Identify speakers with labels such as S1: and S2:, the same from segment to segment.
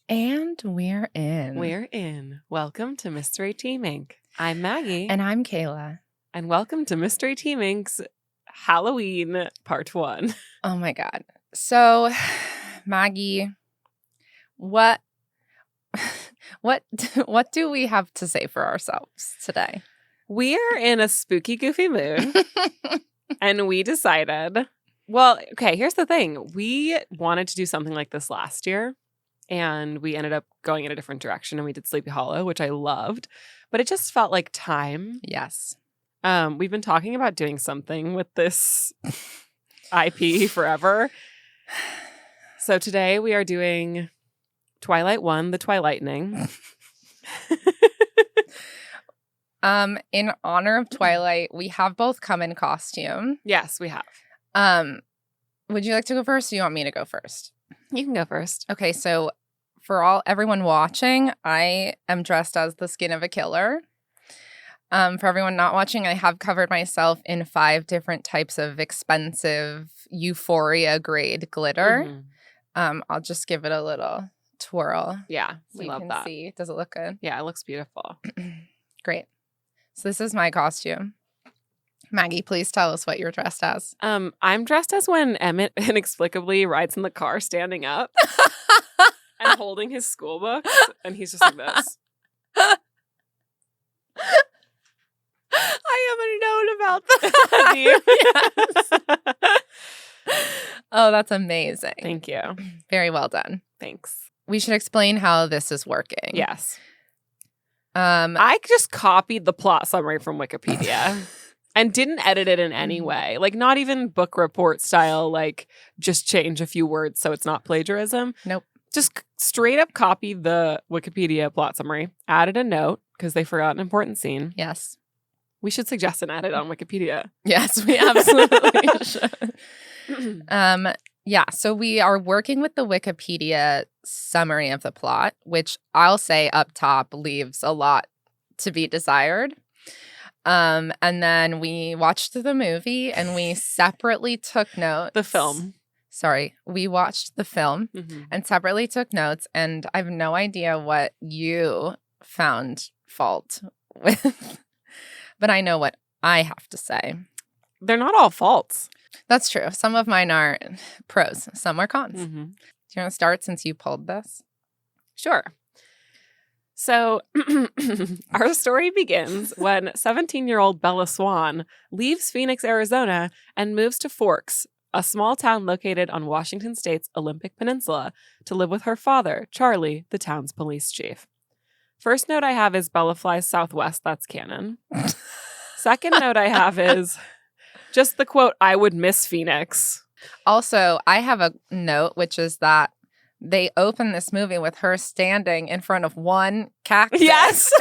S1: And we're in.
S2: We're in. Welcome to Mystery Team Inc. I'm Maggie.
S1: And I'm Kayla.
S2: And welcome to Mystery Team Inc.'s Halloween Part 1.
S1: Oh my God. So, Maggie, what do we have to say for ourselves today?
S2: We are in a spooky, goofy mood. And we decided, well, okay, here's the thing. We wanted to do something like this last year. And we ended up going in a different direction and we did Sleepy Hollow, which I loved. But it just felt like time.
S1: Yes.
S2: We've been talking about doing something with this IP forever. So today we are doing Twilight 1, The Twilightning.
S1: In honor of Twilight, we have both come in costume.
S2: Yes, we have.
S1: Would you like to go first or do you want me to go first?
S2: You can go first.
S1: Okay, so for everyone watching, I am dressed as the skin of a killer. For everyone not watching, I have covered myself in 5 different types of expensive Euphoria grade glitter. I'll just give it a little twirl.
S2: Yeah,
S1: so
S2: we
S1: you
S2: love
S1: can
S2: that.
S1: see. Does it look good?
S2: Yeah, it looks beautiful.
S1: Great. So this is my costume. Maggie, please tell us what you're dressed as.
S2: I'm dressed as when Emmett inexplicably rides in the car standing up and holding his school books, and he's just like this.
S1: I haven't known about that. Yes. Oh, that's amazing.
S2: Thank you.
S1: Very well done.
S2: Thanks.
S1: We should explain how this is working.
S2: Yes. I just copied the plot summary from Wikipedia. And didn't edit it in any way. Like, not even book report style, like, just change a few words so it's not plagiarism.
S1: Nope.
S2: Just straight up copy the Wikipedia plot summary, added a note, because they forgot an important scene.
S1: Yes.
S2: We should suggest an edit on Wikipedia.
S1: Yes, we absolutely should. Yeah, so we are working with the Wikipedia summary of the plot, which I'll say up top leaves a lot to be desired. And then we watched the movie and we separately took notes.
S2: The film.
S1: Sorry, we watched the film and separately took notes. And I have no idea what you found fault with, but I know what I have to say.
S2: They're not all faults.
S1: That's true. Some of mine are pros, some are cons. Do you want to start since you pulled this?
S2: Sure. So our story begins when 17-year-old Bella Swan leaves Phoenix, Arizona, and moves to Forks, a small town located on Washington State's Olympic Peninsula, to live with her father, Charlie, the town's police chief. First note I have is Bella flies southwest. That's canon. Second note I have is just the quote, "I would miss Phoenix."
S1: Also, I have a note, which is that they open this movie with her standing in front of one cactus.
S2: Yes.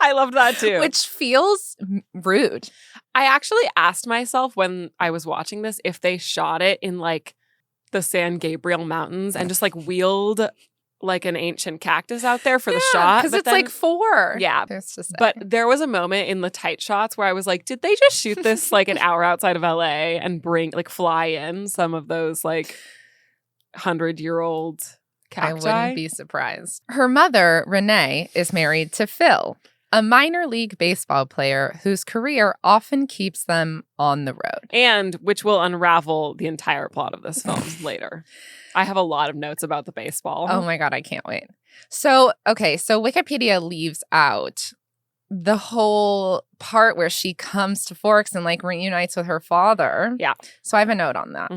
S2: I loved that too.
S1: Which feels rude.
S2: I actually asked myself when I was watching this if they shot it in like the San Gabriel Mountains and just like wheeled like an ancient cactus out there for the shot.
S1: Because it's then, like 4.
S2: Yeah. But there was a moment in the tight shots where I was like, did they just shoot this like an hour outside of LA and fly in some of those like 100-year-old cacti?
S1: I wouldn't be surprised. Her mother, Renee, is married to Phil, a minor league baseball player whose career often keeps them on the road.
S2: And which will unravel the entire plot of this film later. I have a lot of notes about the baseball.
S1: Oh my God, I can't wait. So Wikipedia leaves out the whole part where she comes to Forks and like reunites with her father.
S2: Yeah.
S1: So I have a note on that.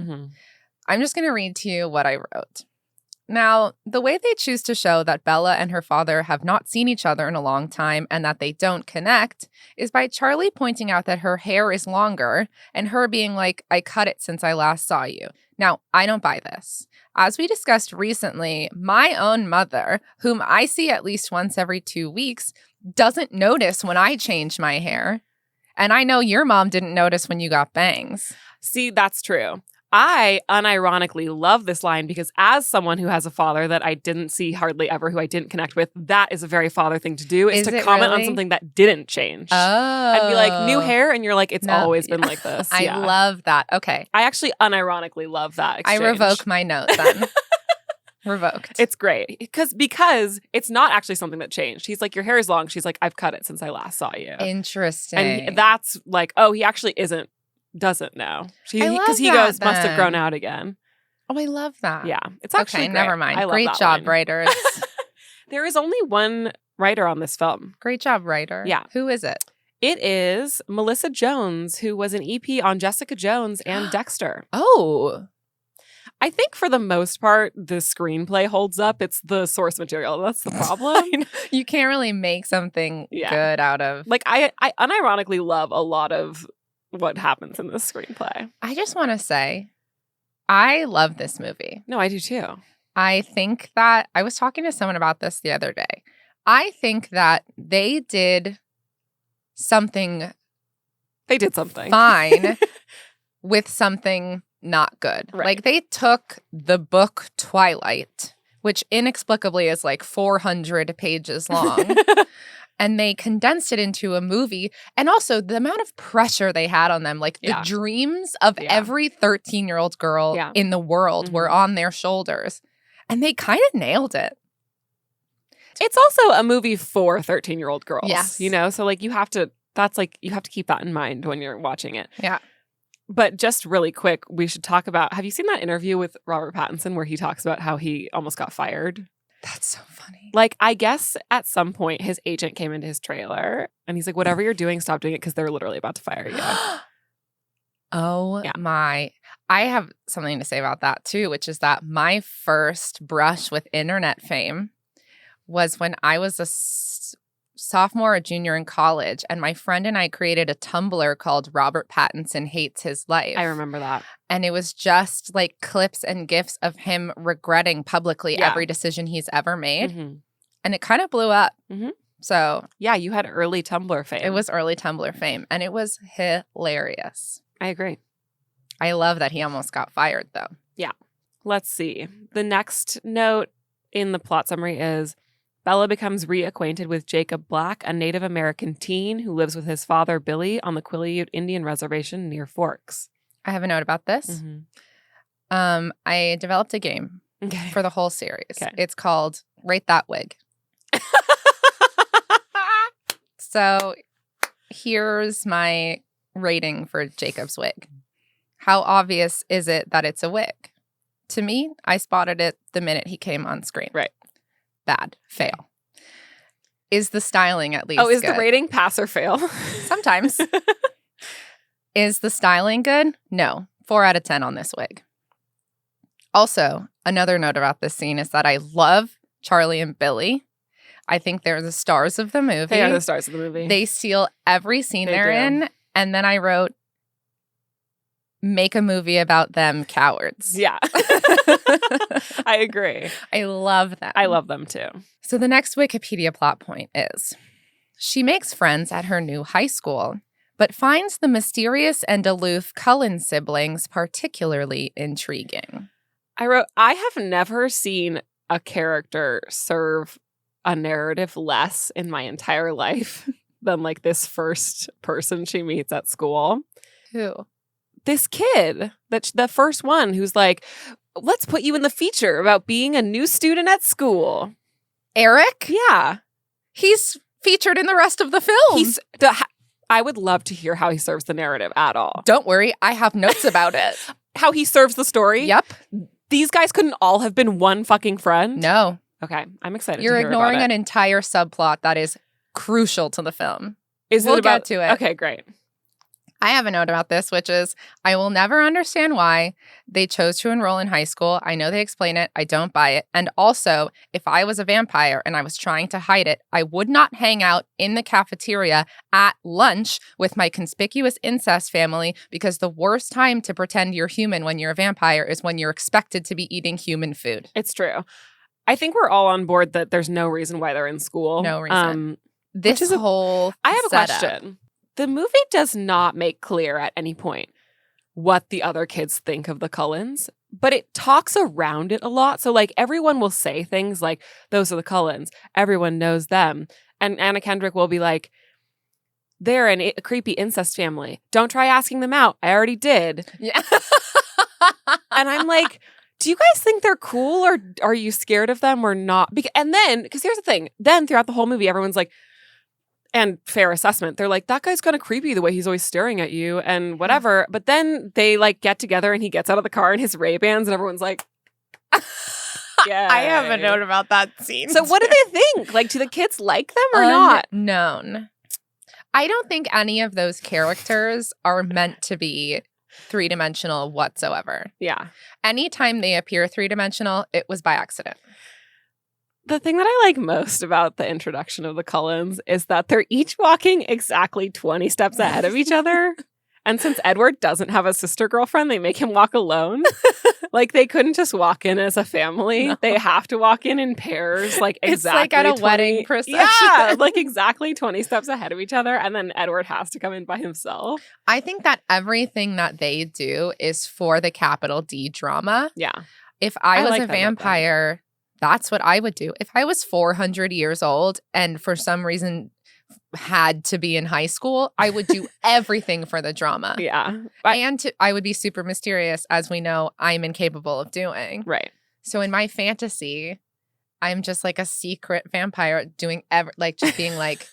S1: I'm just going to read to you what I wrote. Now, the way they choose to show that Bella and her father have not seen each other in a long time and that they don't connect is by Charlie pointing out that her hair is longer and her being like, I cut it since I last saw you. Now, I don't buy this. As we discussed recently, my own mother, whom I see at least once every 2 weeks, doesn't notice when I change my hair. And I know your mom didn't notice when you got bangs.
S2: See, that's true. I unironically love this line because as someone who has a father that I didn't see hardly ever, who I didn't connect with, that is a very father thing to do, is to comment on something that didn't change.
S1: Oh.
S2: I'd be like, new hair? And you're like, it's always been like this.
S1: I love that. Okay.
S2: I actually unironically love that exchange.
S1: I revoke my note then. Revoked.
S2: It's great because it's not actually something that changed. He's like, your hair is long. She's like, I've cut it since I last saw you.
S1: Interesting.
S2: And that's like, oh, he actually doesn't know. Because he goes, must have grown out again.
S1: Oh, I love that.
S2: Yeah. It's actually
S1: okay,
S2: great.
S1: never mind.
S2: I love
S1: Great job,
S2: line.
S1: writers.
S2: There is only one writer on this film.
S1: Great job, writer.
S2: Yeah.
S1: Who is it?
S2: It is Melissa Jones, who was an EP on Jessica Jones and Dexter.
S1: Oh.
S2: I think for the most part, the screenplay holds up. It's the source material. That's the problem.
S1: You can't really make something good out of...
S2: Like, I unironically love a lot of what happens in this screenplay.
S1: I just want to say, I love this movie.
S2: No, I do too.
S1: I think that... I was talking to someone about this the other day. I think that they did something...
S2: They did something.
S1: Fine with something... not good.
S2: Right.
S1: Like they took the book Twilight, which inexplicably is like 400 pages long, and they condensed it into a movie. And also the amount of pressure they had on them, like the dreams of every 13-year-old girl in the world were on their shoulders. And they kind of nailed it.
S2: It's also a movie for 13-year-old girls.
S1: Yes.
S2: You know, so like you have to keep that in mind when you're watching it.
S1: Yeah.
S2: But just really quick, we should talk about, have you seen that interview with Robert Pattinson where he talks about how he almost got fired?
S1: That's so funny.
S2: Like, I guess at some point his agent came into his trailer and he's like, whatever you're doing, stop doing it because they're literally about to fire you.
S1: Oh my. I have something to say about that too, which is that my first brush with internet fame was when I was a sophomore or junior in college, and my friend and I created a Tumblr called Robert Pattinson Hates His Life.
S2: I remember that.
S1: And it was just like clips and GIFs of him regretting publicly every decision he's ever made.
S2: Mm-hmm.
S1: And it kind of blew up.
S2: Mm-hmm.
S1: So
S2: yeah, you had early Tumblr fame.
S1: It was early Tumblr fame, and it was hilarious.
S2: I agree.
S1: I love that he almost got fired, though.
S2: Yeah. Let's see. The next note in the plot summary is Bella becomes reacquainted with Jacob Black, a Native American teen who lives with his father, Billy, on the Quileute Indian Reservation near Forks.
S1: I have a note about this.
S2: Mm-hmm.
S1: I developed a game for the whole series. Okay. It's called Rate That Wig. So here's my rating for Jacob's wig. How obvious is it that it's a wig? To me, I spotted it the minute he came on screen.
S2: Right.
S1: Bad. Fail. Is the styling at least
S2: is
S1: good?
S2: The rating pass or fail?
S1: Sometimes. Is the styling good? No. 4 out of 10 on this wig. Also, another note about this scene is that I love Charlie and Billy. I think they're the stars of the movie.
S2: They are the stars of the movie.
S1: They steal every scene they're in. And then I wrote, make a movie about them cowards.
S2: Yeah. I agree.
S1: I love them.
S2: I love them too.
S1: So the next Wikipedia plot point is, she makes friends at her new high school, but finds the mysterious and aloof Cullen siblings particularly intriguing.
S2: I wrote, I have never seen a character serve a narrative less in my entire life than like this first person she meets at school.
S1: Who?
S2: This kid, the first one who's like, let's put you in the feature about being a new student at school.
S1: Eric?
S2: Yeah.
S1: He's featured in the rest of the film.
S2: I would love to hear how he serves the narrative at all.
S1: Don't worry. I have notes about it.
S2: How he serves the story?
S1: Yep.
S2: These guys couldn't all have been one fucking friend?
S1: No.
S2: Okay. I'm excited
S1: You're
S2: to hear
S1: ignoring
S2: about
S1: an entire subplot that is crucial to the film.
S2: We'll
S1: get to it.
S2: Okay, great.
S1: I have a note about this, which is, I will never understand why they chose to enroll in high school. I know they explain it. I don't buy it. And also, if I was a vampire and I was trying to hide it, I would not hang out in the cafeteria at lunch with my conspicuous incest family, because the worst time to pretend you're human when you're a vampire is when you're expected to be eating human food.
S2: It's true. I think we're all on board that there's no reason why they're in school.
S1: No reason. This is whole
S2: I have a
S1: setup.
S2: question. The movie does not make clear at any point what the other kids think of the Cullens, but it talks around it a lot. So, like, everyone will say things like, those are the Cullens. Everyone knows them. And Anna Kendrick will be like, they're a creepy incest family. Don't try asking them out. I already did.
S1: Yeah.
S2: And I'm like, do you guys think they're cool or are you scared of them or not? And then, because here's the thing, then throughout the whole movie, everyone's like, and fair assessment, they're like, that guy's kind of creepy the way he's always staring at you and whatever. But then they like get together and he gets out of the car in his Ray-Bans and everyone's like, yeah.
S1: I have a note about that scene.
S2: So what do they think? Like, do the kids like them or not?
S1: Unknown. I don't think any of those characters are meant to be three-dimensional whatsoever.
S2: Yeah.
S1: Anytime they appear three-dimensional, it was by accident.
S2: The thing that I like most about the introduction of the Cullens is that they're each walking exactly 20 steps ahead of each other. And since Edward doesn't have a sister girlfriend, they make him walk alone. Like, they couldn't just walk in as a family. No. They have to walk in pairs, like exactly
S1: It's like at a wedding procession.
S2: Yeah, like exactly 20 steps ahead of each other. And then Edward has to come in by himself.
S1: I think that everything that they do is for the capital D drama.
S2: Yeah.
S1: If I was a vampire, that's what I would do. If I was 400 years old and for some reason had to be in high school, I would do everything for the drama.
S2: Yeah.
S1: I would be super mysterious, as we know I'm incapable of doing.
S2: Right.
S1: So in my fantasy, I'm just like a secret vampire doing just being like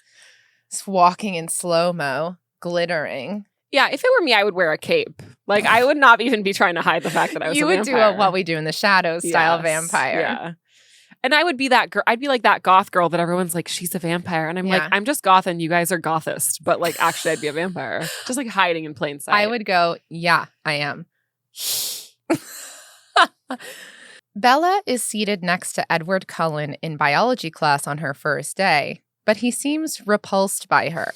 S1: walking in slow-mo, glittering.
S2: Yeah, if it were me, I would wear a cape. Like, I would not even be trying to hide the fact that I was a vampire.
S1: You would do What We Do in the Shadows style vampire.
S2: Yeah. And I would be that girl. I'd be like that goth girl that everyone's like, she's a vampire. And I'm like, I'm just goth and you guys are gothist. But like, actually, I'd be a vampire. Just like hiding in plain sight.
S1: I would go, yeah, I am. Bella is seated next to Edward Cullen in biology class on her first day, but he seems repulsed by her.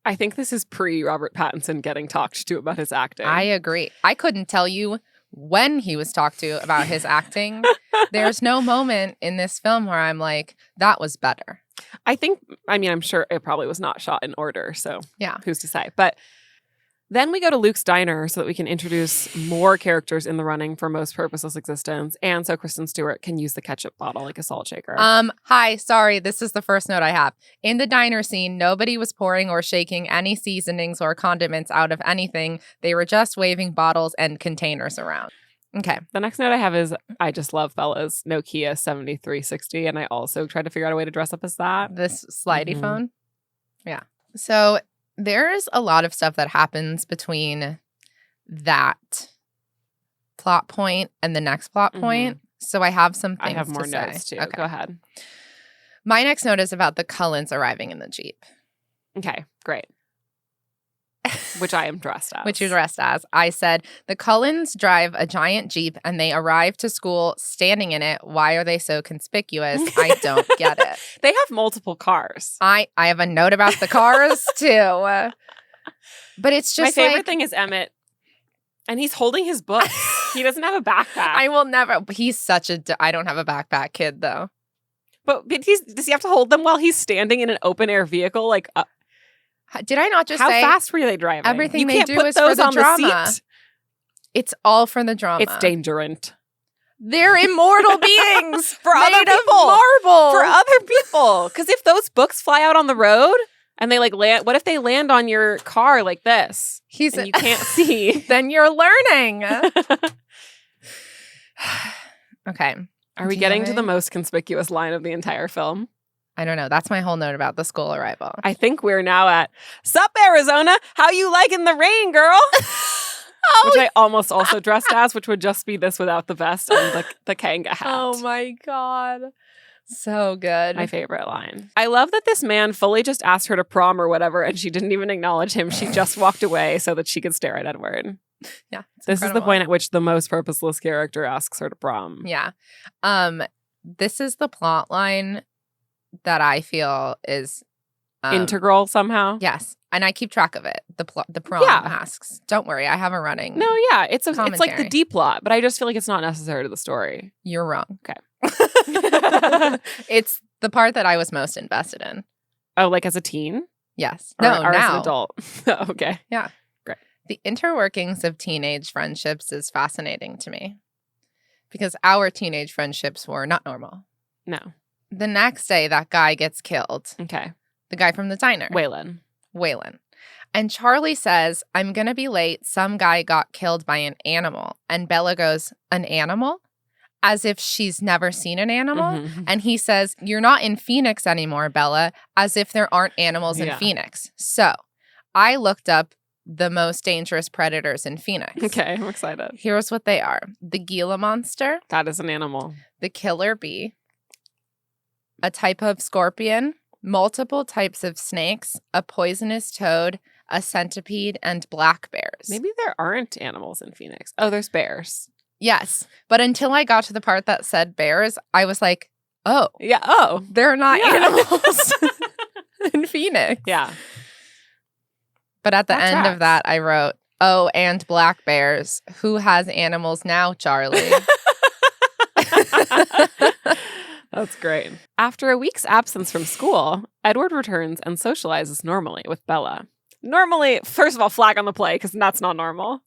S2: I think this is pre-Robert Pattinson getting talked to about his acting.
S1: I agree. I couldn't tell you when he was talked to about his acting. There's no moment in this film where I'm like, that was better.
S2: I'm sure it probably was not shot in order, so
S1: yeah,
S2: who's to say? But then we go to Luke's diner so that we can introduce more characters in the running for Most Purposeless Existence, and so Kristen Stewart can use the ketchup bottle like a salt shaker.
S1: Hi, sorry, this is the first note I have. In the diner scene, nobody was pouring or shaking any seasonings or condiments out of anything. They were just waving bottles and containers around. Okay.
S2: The next note I have is I just love Bella's Nokia 7360, and I also tried to figure out a way to dress up as that.
S1: This slidey phone? Yeah. So there's a lot of stuff that happens between that plot point and the next plot point. So I have some things to say.
S2: I have more notes too. Okay. Go ahead.
S1: My next note is about the Cullens arriving in the Jeep.
S2: Okay, great. Which I am dressed as.
S1: Which you're dressed as. I said, the Cullens drive a giant Jeep and they arrive to school standing in it. Why are they so conspicuous? I don't get it.
S2: They have multiple cars.
S1: I have a note about the cars too. But it's just
S2: my favorite thing is Emmett. And he's holding his books. He doesn't have a backpack.
S1: I will never. He's such a I don't have a backpack kid though.
S2: But does he have to hold them while he's standing in an open air vehicle? Like,
S1: did I not just
S2: say
S1: how
S2: fast were they driving?
S1: Everything they do is for the drama. It's all for the drama.
S2: It's dangerous.
S1: They're immortal beings
S2: for other people.
S1: Marble
S2: for other people. Because if those books fly out on the road and they like land, what if they land on your car like this? And you can't see.
S1: Then you're learning. Okay.
S2: Are we getting to the most conspicuous line of the entire film?
S1: I don't know. That's my whole note about the school arrival.
S2: I think we're now at, sup, Arizona? How you liking the rain, girl? Which I almost also dressed as, which would just be this without the vest and the Kanga hat.
S1: Oh, my God. So good.
S2: My favorite line. I love that this man fully just asked her to prom or whatever, and she didn't even acknowledge him. She just walked away so that she could stare at Edward.
S1: Yeah.
S2: This is the point at which the most purposeless character asks her to prom.
S1: Yeah. This is the plot line that I feel is
S2: integral somehow.
S1: Yes. And I keep track of it. The prom asks. Don't worry, I have a running.
S2: No, yeah. It's like the D plot, but I just feel like it's not necessary to the story.
S1: You're wrong.
S2: Okay.
S1: It's the part that I was most invested in.
S2: Oh, like as a teen?
S1: Yes.
S2: Or
S1: now.
S2: as an adult. Oh, okay.
S1: Yeah.
S2: Great.
S1: The interworkings of teenage friendships is fascinating to me because our teenage friendships were not normal.
S2: No.
S1: The next day, that guy gets killed.
S2: Okay.
S1: The guy from the diner.
S2: Waylon.
S1: And Charlie says, I'm going to be late. Some guy got killed by an animal. And Bella goes, an animal? As if she's never seen an animal. And he says, you're not in Phoenix anymore, Bella, as if there aren't animals in Phoenix. So I looked up the most dangerous predators in Phoenix.
S2: Okay, I'm excited.
S1: Here's what they are. The Gila monster.
S2: That is an animal.
S1: The killer bee. A type of scorpion. Multiple types of snakes. A poisonous toad. A centipede. And black bears.
S2: Maybe there aren't animals in Phoenix. Oh, there's bears.
S1: Yes. But until I got to the part that said bears, I was like, oh.
S2: Yeah. Oh.
S1: They're not animals in Phoenix.
S2: Yeah.
S1: But at the end of that, I wrote, oh, and black bears. Who has animals now, Charlie?
S2: That's great. After a week's absence from school, Edward returns and socializes normally with Bella. Normally, first of all, flag on the play, because that's not normal.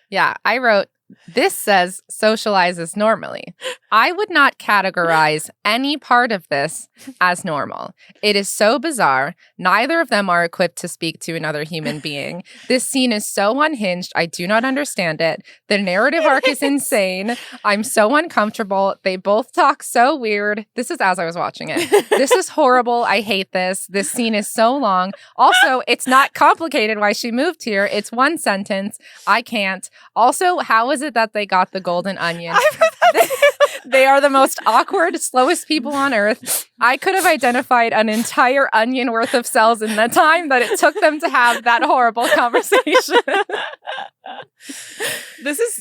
S1: Yeah, I wrote, this says socializes normally. I would not categorize any part of this as normal. It is so bizarre. Neither of them are equipped to speak to another human being. This scene is so unhinged. I do not understand it. The narrative arc is insane. I'm so uncomfortable. They both talk so weird. This is as I was watching it. This is horrible. I hate this. This scene is so long. Also, it's not complicated why she moved here. It's one sentence. I can't. Also, how is it that they got the golden onion? They are the most awkward, slowest people on earth. I could have identified an entire onion worth of cells in the time that it took them to have that horrible conversation.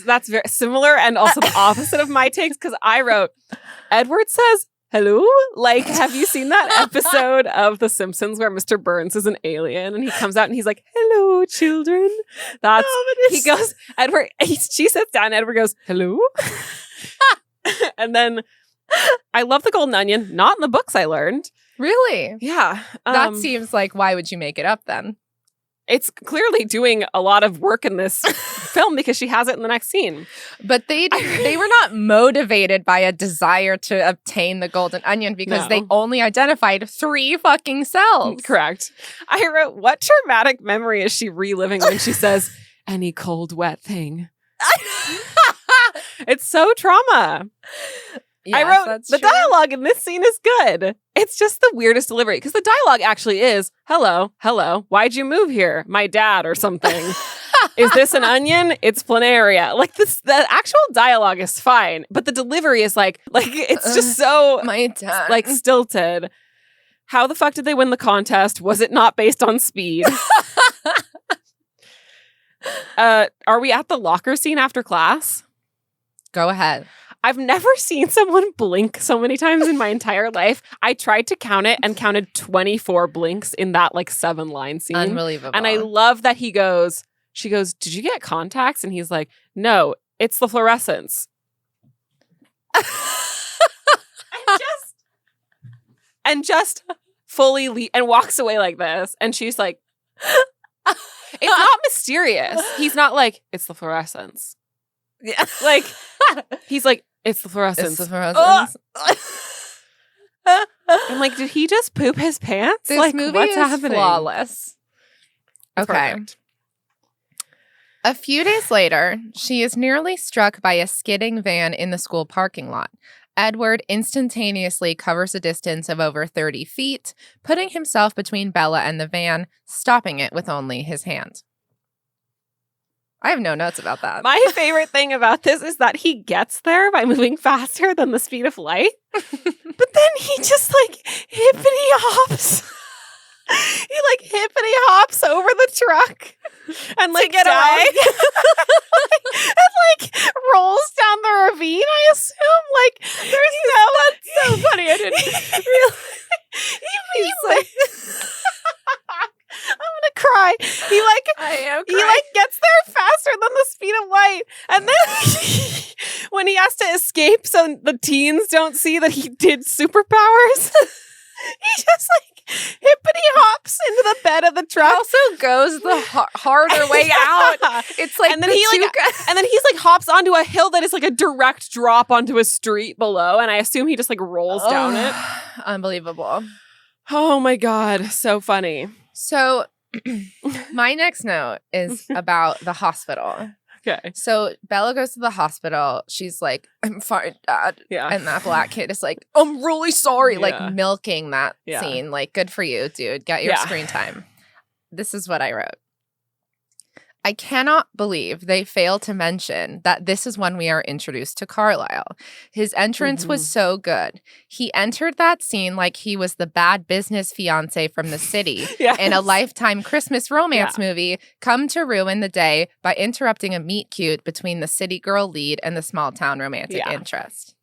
S2: That's very similar and also the opposite of my takes, because I wrote, Edward says, hello? Like, have you seen that episode of The Simpsons where Mr. Burns is an alien and he comes out and he's like, hello, children? He goes, Edward, she sits down, Edward goes, hello? And then I love the golden onion, not in the books I learned.
S1: Really?
S2: Yeah.
S1: That seems like, why would you make it up then?
S2: It's clearly doing a lot of work in this film because she has it in the next scene.
S1: But they were not motivated by a desire to obtain the golden onion because they only identified 3 fucking cells.
S2: Correct. I wrote, what traumatic memory is she reliving when she says, any cold, wet thing? It's so trauma. Yes, I wrote, the dialogue in this scene is good. It's just the weirdest delivery. Because the dialogue actually is, hello, why'd you move here? My dad or something. Is this an onion? It's planaria. Like, the actual dialogue is fine. But the delivery is like it's just so,
S1: my dad.
S2: Like, stilted. How the fuck did they win the contest? Was it not based on speed? Are we at the locker scene after class?
S1: Go ahead.
S2: I've never seen someone blink so many times in my entire life. I tried to count it and counted 24 blinks in that 7-line scene.
S1: Unbelievable.
S2: And I love that she goes, did you get contacts? And he's like, no, it's the fluorescence. and just fully and walks away like this. And she's like, it's not mysterious. He's not like, it's the fluorescence.
S1: Yeah.
S2: Like, he's like, it's the fluorescence.
S1: It's the fluorescence.
S2: I'm like, did he just poop his pants?
S1: This movie
S2: what's
S1: is
S2: happening?
S1: Flawless. Okay.
S2: Perfect.
S1: A few days later, she is nearly struck by a skidding van in the school parking lot. Edward instantaneously covers a distance of over 30 feet, putting himself between Bella and the van, stopping it with only his hand. I have no notes about that.
S2: My favorite thing about this is that he gets there by moving faster than the speed of light. But then he just hippity hops. He hippity hops over the truck and get away. And rolls down the ravine, I assume. That's so funny. I didn't really. He's I'm gonna cry.
S1: I am crying.
S2: He gets there faster than the speed of light, and then when he has to escape, so the teens don't see that he did superpowers, he just hippity hops into the bed of the truck.
S1: He also goes the harder way out. It's
S2: and then he's hops onto a hill that is a direct drop onto a street below, and I assume he just rolls down it.
S1: Unbelievable.
S2: Oh my god, so funny.
S1: So My next note is about the hospital.
S2: Okay.
S1: So Bella goes to the hospital. She's like, I'm fine, Dad.
S2: Yeah.
S1: And that black kid is like, I'm really sorry.
S2: Yeah.
S1: Like milking that
S2: Yeah.
S1: scene. Like, good for you, dude. Get your
S2: Yeah.
S1: screen time. This is what I wrote. I cannot believe they fail to mention that this is when we are introduced to Carlisle. His entrance was so good. He entered that scene like he was the bad business fiance from the city
S2: Yes.
S1: in a Lifetime Christmas romance movie, come to ruin the day by interrupting a meet cute between the city girl lead and the small town romantic interest.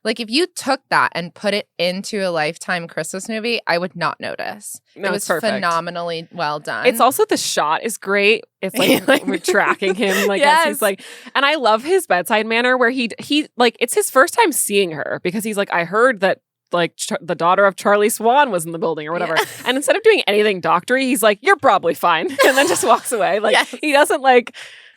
S1: Like, if you took that and put it into a Lifetime Christmas movie, I would not notice.
S2: No,
S1: it was
S2: perfect.
S1: Phenomenally well done.
S2: It's also, the shot is great. It's like we're tracking him, like, as he's like, and I love his bedside manner where he like, it's his first time seeing her because he's like, I heard that like the daughter of Charlie Swan was in the building or whatever. Yeah. And instead of doing anything doctory, he's like, you're probably fine. And then just walks away. Like, he doesn't like,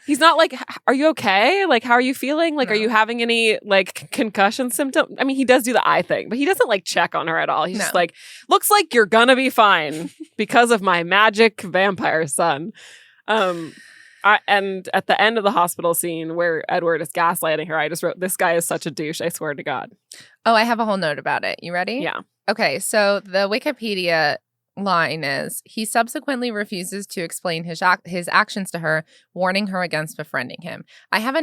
S2: he's not like, are you okay? Like, how are you feeling? Like, are you having any like concussion symptom? I mean, he does do the eye thing, but he doesn't like check on her at all. He's just like, looks like you're gonna be fine because of my magic vampire son. And at the end of the hospital scene where Edward is gaslighting her, I just wrote, this guy is such a douche, I swear to God.
S1: Oh, I have a whole note about it. You ready?
S2: Yeah.
S1: Okay, so the Wikipedia line is, he subsequently refuses to explain his actions to her, warning her against befriending him. I have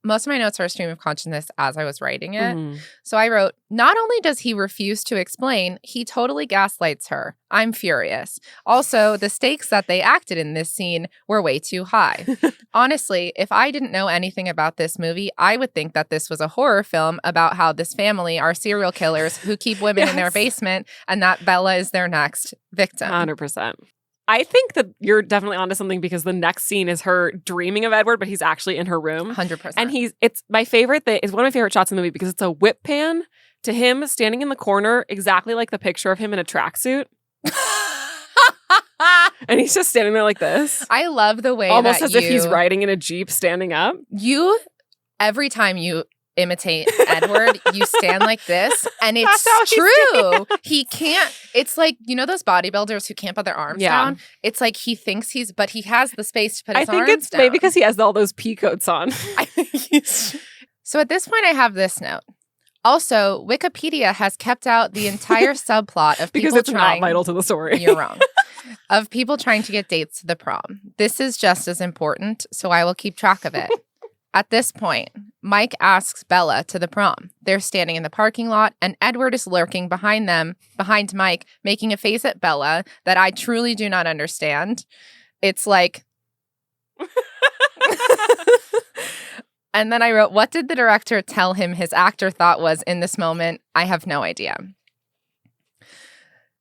S1: most of my notes are a stream of consciousness as I was writing it. So I wrote, not only does he refuse to explain, he totally gaslights her. I'm furious. Also, the stakes that they acted in this scene were way too high. Honestly, if I didn't know anything about this movie, I would think that this was a horror film about how this family are serial killers who keep women in their basement and that Bella is their next victim.
S2: 100%. I think that you're definitely onto something because the next scene is her dreaming of Edward, but he's actually in her room.
S1: 100%.
S2: And it's my favorite thing. It's one of my favorite shots in the movie because it's a whip pan to him standing in the corner, exactly like the picture of him in a tracksuit. And he's just standing there like this.
S1: I love the way
S2: almost
S1: that
S2: as if he's riding in a Jeep standing up.
S1: Every time you imitate Edward, you stand like this, and it's true. He can't. It's like, you know those bodybuilders who can't put their arms down? It's like he thinks but he has the space to put his arms down. I think it's
S2: maybe because he has all those pea coats on.
S1: So at this point, I have this note. Also, Wikipedia has kept out the entire subplot of people
S2: because it's not vital to the story.
S1: You're wrong. Of people trying to get dates to the prom. This is just as important, so I will keep track of it. At this point, Mike asks Bella to the prom. They're standing in the parking lot, and Edward is lurking behind Mike, making a face at Bella that I truly do not understand. It's like... And then I wrote, what did the director tell him his actor thought was in this moment? I have no idea.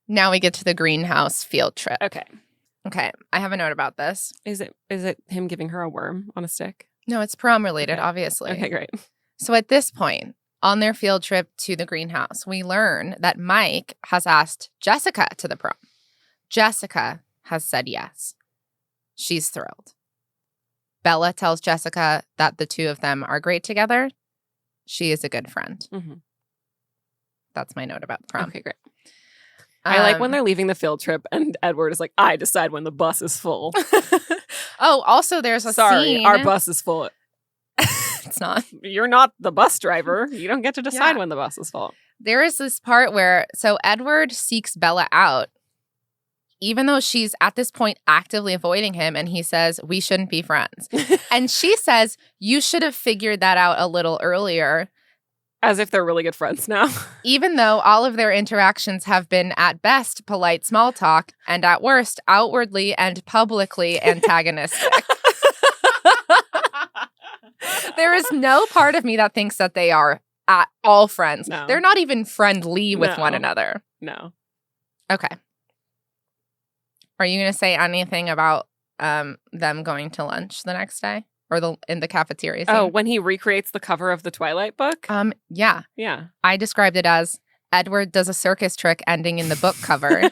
S1: Now we get to the greenhouse field trip. Okay, I have a note about this.
S2: Is it him giving her a worm on a stick?
S1: No, it's prom related, obviously.
S2: Okay, great.
S1: So at this point, on their field trip to the greenhouse, we learn that Mike has asked Jessica to the prom. Jessica has said yes. She's thrilled. Bella tells Jessica that the two of them are great together. She is a good friend. That's my note about the prom.
S2: Okay, great. I like when they're leaving the field trip and Edward is like, I decide when the bus is full.
S1: Oh, also there's a scene.
S2: Our bus is full.
S1: It's not.
S2: You're not the bus driver. You don't get to decide when the bus is full.
S1: There is this part where, so Edward seeks Bella out, even though she's at this point actively avoiding him, and he says, we shouldn't be friends. And she says, you should have figured that out a little earlier.
S2: As if they're really good friends now.
S1: Even though all of their interactions have been at best polite small talk and at worst outwardly and publicly antagonistic. There is no part of me that thinks that they are at all friends.
S2: No.
S1: They're not even friendly with one another.
S2: No.
S1: Okay. Are you going to say anything about them going to lunch the next day? Or in the cafeteria scene?
S2: Oh, when he recreates the cover of the Twilight book?
S1: Yeah.
S2: Yeah.
S1: I described it as Edward does a circus trick ending in the book cover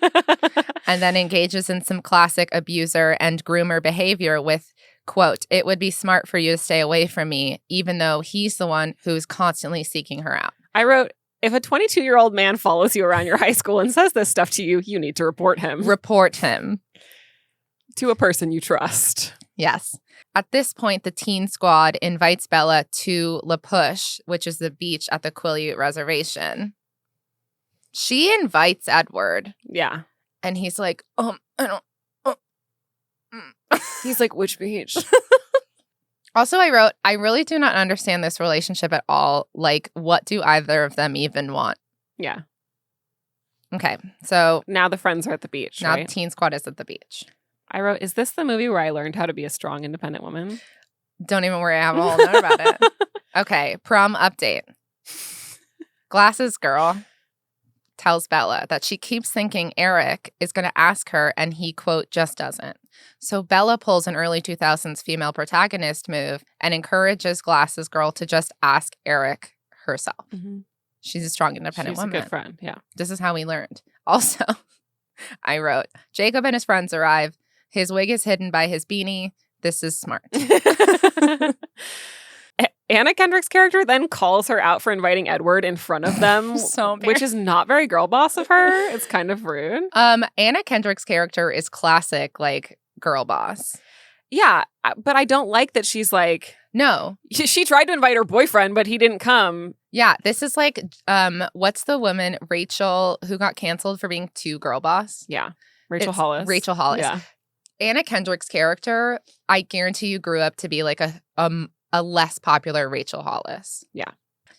S1: and then engages in some classic abuser and groomer behavior with, quote, it would be smart for you to stay away from me, even though he's the one who's constantly seeking her out.
S2: I wrote, if a 22-year-old man follows you around your high school and says this stuff to you, you need to report him.
S1: Report him.
S2: To a person you trust.
S1: Yes. At this point, the teen squad invites Bella to La Push, which is the beach at the Quileute Reservation. She invites Edward.
S2: Yeah.
S1: And he's like, I don't.
S2: He's like, which beach?
S1: Also, I wrote, I really do not understand this relationship at all. Like, what do either of them even want?
S2: Yeah.
S1: Okay, so
S2: now the friends are at the beach,
S1: now
S2: right?
S1: the teen squad is at the beach.
S2: I wrote, is this the movie where I learned how to be a strong, independent woman?
S1: Don't even worry, I have a whole note about it. Okay, prom update. Glasses girl tells Bella that she keeps thinking Eric is going to ask her and he, quote, just doesn't. So Bella pulls an early 2000s female protagonist move and encourages Glasses girl to just ask Eric herself.
S2: Mm-hmm.
S1: She's a strong, independent woman.
S2: She's a good friend, yeah.
S1: This is how we learned. Also, I wrote, Jacob and his friends arrive. His wig is hidden by his beanie. This is smart.
S2: Anna Kendrick's character then calls her out for inviting Edward in front of them, which is not very girl boss of her. It's kind of rude.
S1: Anna Kendrick's character is classic, like, girl boss.
S2: Yeah, but I don't like that she's like...
S1: No.
S2: She tried to invite her boyfriend, but he didn't come.
S1: Yeah, this is like, what's the woman, Rachel, who got canceled for being too girl boss?
S2: Yeah, Rachel Hollis.
S1: Rachel Hollis.
S2: Yeah.
S1: Anna Kendrick's character, I guarantee you grew up to be like a less popular Rachel Hollis.
S2: Yeah.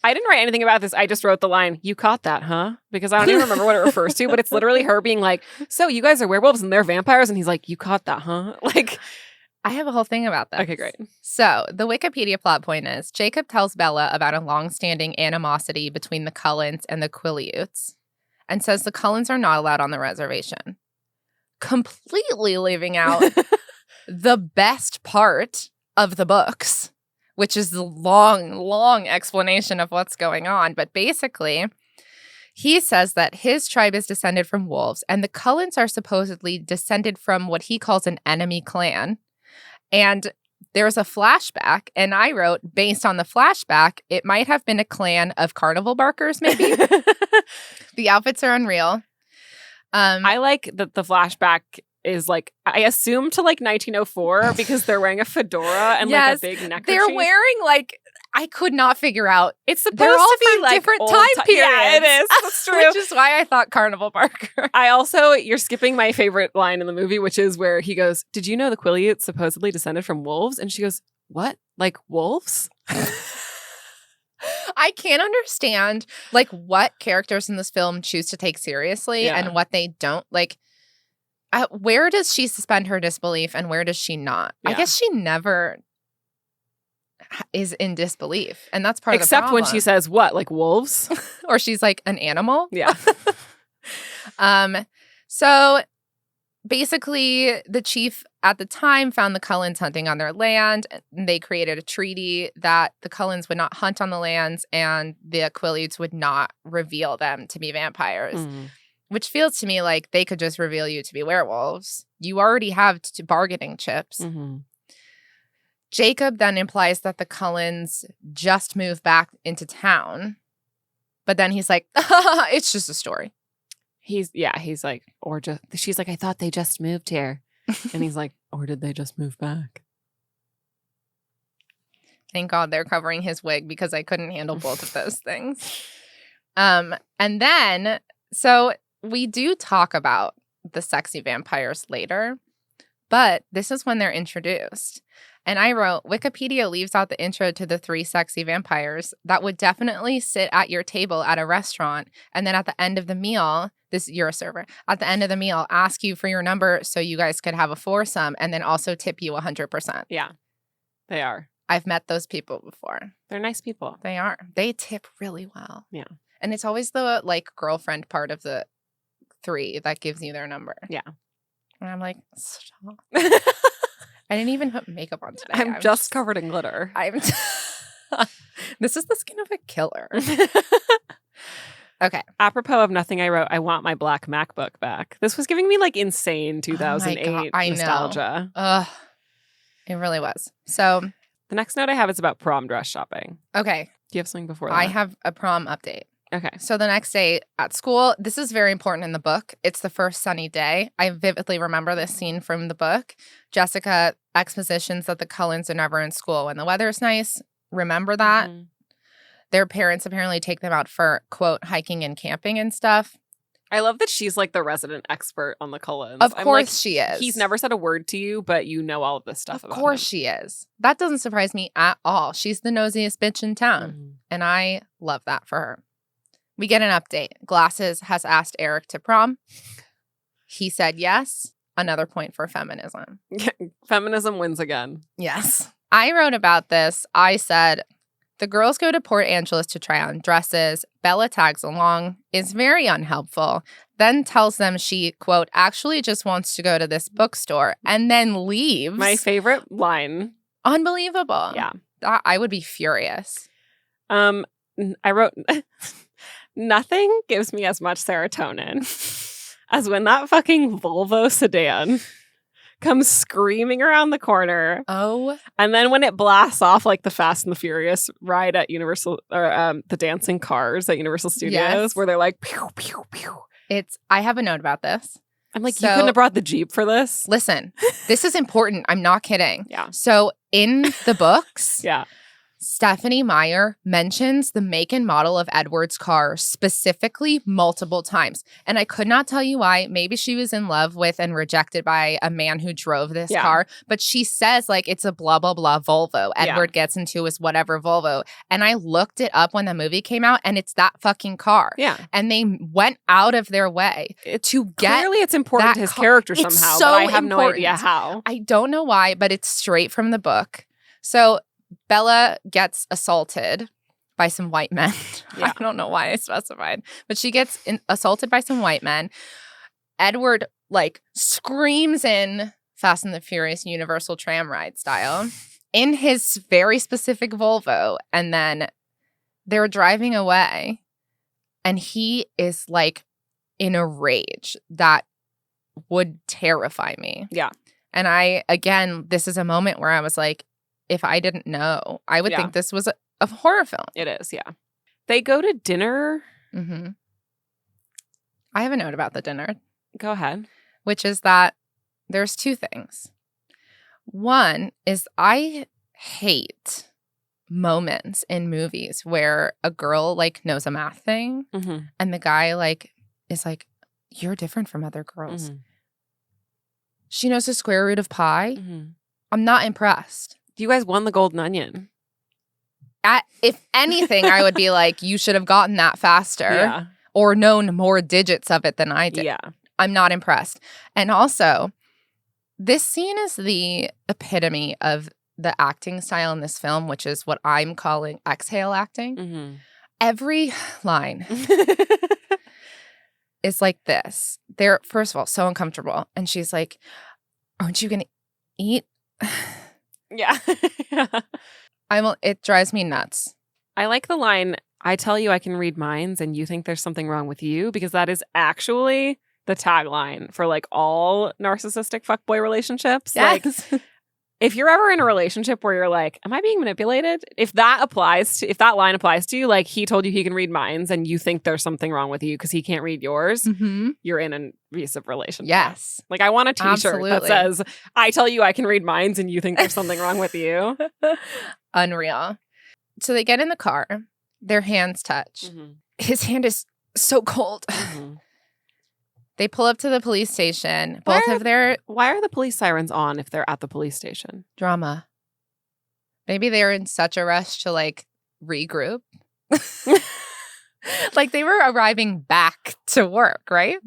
S2: I didn't write anything about this. I just wrote the line, you caught that, huh? Because I don't even remember what it refers to, but it's literally her being like, so you guys are werewolves and they're vampires? And he's like, you caught that, huh? Like,
S1: I have a whole thing about that.
S2: Okay, great.
S1: So the Wikipedia plot point is Jacob tells Bella about a long-standing animosity between the Cullens and the Quileutes and says the Cullens are not allowed on the reservation, completely leaving out the best part of the books, which is the long, long explanation of what's going on. But basically, he says that his tribe is descended from wolves, and the Cullens are supposedly descended from what he calls an enemy clan. And there's a flashback, and I wrote, based on the flashback, it might have been a clan of carnival barkers, maybe. The outfits are unreal.
S2: I like that the flashback is like, I assume to like 1904 because they're wearing a fedora and like a big neckerchief.
S1: They're wearing like, I could not figure out.
S2: It's supposed
S1: they're all
S2: to be
S1: from
S2: like
S1: different time periods.
S2: Yeah, it is. That's true.
S1: Which is why I thought carnival barker.
S2: I also, you're skipping my favorite line in the movie, which is where he goes, did you know the Quileutes supposedly descended from wolves? And she goes, what? Like wolves?
S1: I can't understand like what characters in this film choose to take seriously and what they don't. Like, where does she suspend her disbelief and where does she not? Yeah. I guess she never is in disbelief, and that's part of the problem.
S2: Except when she says, what, like wolves?
S1: Or she's like an animal?
S2: Yeah.
S1: So basically, the chief at the time found the Cullens hunting on their land. And they created a treaty that the Cullens would not hunt on the lands and the Quileutes would not reveal them to be vampires. Mm. Which feels to me like they could just reveal you to be werewolves. You already have bargaining chips. Mm-hmm. Jacob then implies that the Cullens just moved back into town. But then he's like, it's just a story.
S2: He's like, or just, she's like, I thought they just moved here. And he's like, or did they just move back?
S1: Thank God they're covering his wig because I couldn't handle both of those things. And then, so we do talk about the sexy vampires later, but this is when they're introduced. And I wrote, Wikipedia leaves out the intro to the 3 sexy vampires that would definitely sit at your table at a restaurant. And then at the end of the meal, you're a server, at the end of the meal, ask you for your number so you guys could have a foursome and then also tip you 100%.
S2: Yeah, they are.
S1: I've met those people before.
S2: They're nice people.
S1: They are. They tip really well.
S2: Yeah.
S1: And it's always the like girlfriend part of the 3 that gives you their number.
S2: Yeah.
S1: And I'm like, stop. I didn't even put makeup on today.
S2: I'm just covered in glitter.
S1: This is the skin of a killer. Okay.
S2: Apropos of nothing I wrote, I want my black MacBook back. This was giving me like insane 2008 nostalgia.
S1: Ugh. It really was. So
S2: the next note I have is about prom dress shopping.
S1: Okay.
S2: Do you have something before that?
S1: I have a prom update.
S2: Okay.
S1: So the next day at school, this is very important in the book. It's the first sunny day. I vividly remember this scene from the book. Jessica expositions that the Cullens are never in school when the weather is nice. Remember that?
S2: Mhm.
S1: Their parents apparently take them out for, quote, hiking and camping and stuff.
S2: I love that she's like the resident expert on the Cullens.
S1: Of
S2: I'm
S1: course
S2: like,
S1: she is.
S2: He's never said a word to you, but you know all of this stuff about him.
S1: Of course she is. That doesn't surprise me at all. She's the nosiest bitch in town.
S2: Mhm.
S1: And I love that for her. We get an update. Glasses has asked Eric to prom. He said yes. Another point for feminism.
S2: Feminism wins again.
S1: Yes. I wrote about this. I said, the girls go to Port Angeles to try on dresses. Bella tags along, is very unhelpful, then tells them she, quote, actually just wants to go to this bookstore and then leaves.
S2: My favorite line.
S1: Unbelievable.
S2: Yeah.
S1: I would be furious.
S2: I wrote, nothing gives me as much serotonin as when that fucking Volvo sedan comes screaming around the corner.
S1: Oh.
S2: And then when it blasts off like the Fast and the Furious ride at Universal, or the dancing cars at Universal Studios,
S1: Yes.
S2: where they're like, pew, pew, pew.
S1: I have a note about this.
S2: I'm like,
S1: So-
S2: you couldn't have brought the Jeep for this?
S1: Listen, this is important. I'm not kidding.
S2: Yeah.
S1: So in the books,
S2: Yeah.
S1: Stephanie Meyer mentions the make and model of Edward's car specifically multiple times. And I could not tell you why. Maybe she was in love with and rejected by a man who drove this car. But she says, like, it's a blah, blah, blah Volvo. Edward gets into his whatever Volvo. And I looked it up when the movie came out, and it's that fucking car.
S2: Yeah.
S1: And they went out of their way to get.
S2: Clearly it's important
S1: that
S2: to his
S1: car-
S2: character
S1: It's
S2: somehow,
S1: so
S2: but I have no
S1: important.
S2: idea how.
S1: I don't know why, but it's straight from the book. So Bella gets assaulted by some white men.
S2: Yeah.
S1: I don't know why I specified, but she gets assaulted by some white men. Edward, like, screams in Fast and the Furious Universal Tram Ride style in his very specific Volvo. And then they're driving away, and he is, like, in a rage that would terrify me.
S2: Yeah.
S1: And again, this is a moment where I was like, if I didn't know, I would think this was a horror film.
S2: It is, yeah. They go to dinner.
S1: Mm-hmm. I have a note about the dinner,
S2: Go ahead.
S1: which is that there's two things. One is I hate moments in movies where a girl, like, knows a math thing
S2: Mm-hmm.
S1: and the guy, like, is like, you're different from other girls.
S2: Mm-hmm.
S1: She knows the square root of pi.
S2: Mm-hmm.
S1: I'm not impressed.
S2: You guys won the golden onion.
S1: If anything, I would be like, you should have gotten that faster
S2: Yeah.
S1: or known more digits of it than I did.
S2: Yeah.
S1: I'm not impressed. And also, this scene is the epitome of the acting style in this film, which is what I'm calling exhale acting.
S2: Mm-hmm.
S1: Every line is like this. They're, first of all, so uncomfortable. And she's like, aren't you going to eat?
S2: Yeah.
S1: It drives me nuts.
S2: I like the line, I tell you I can read minds and you think there's something wrong with you, because that is actually the tagline for like all narcissistic fuckboy relationships. Like, if you're ever in a relationship where you're like, am I being manipulated? If that line applies to you, like, he told you he can read minds and you think there's something wrong with you because he can't read yours,
S1: Mm-hmm.
S2: you're in an abusive relationship.
S1: Yes.
S2: Like, I want a t-shirt
S1: Absolutely.
S2: that says, I tell you I can read minds and you think there's something wrong with you.
S1: Unreal. So they get in the car. Their hands touch.
S2: Mm-hmm.
S1: His hand is so cold.
S2: Mm-hmm.
S1: They pull up to the police station.
S2: Why
S1: Both of their
S2: Why are the police sirens on if they're at the police station?
S1: drama. Maybe they were in such a rush to, like, regroup. Like, they were arriving back to work, right?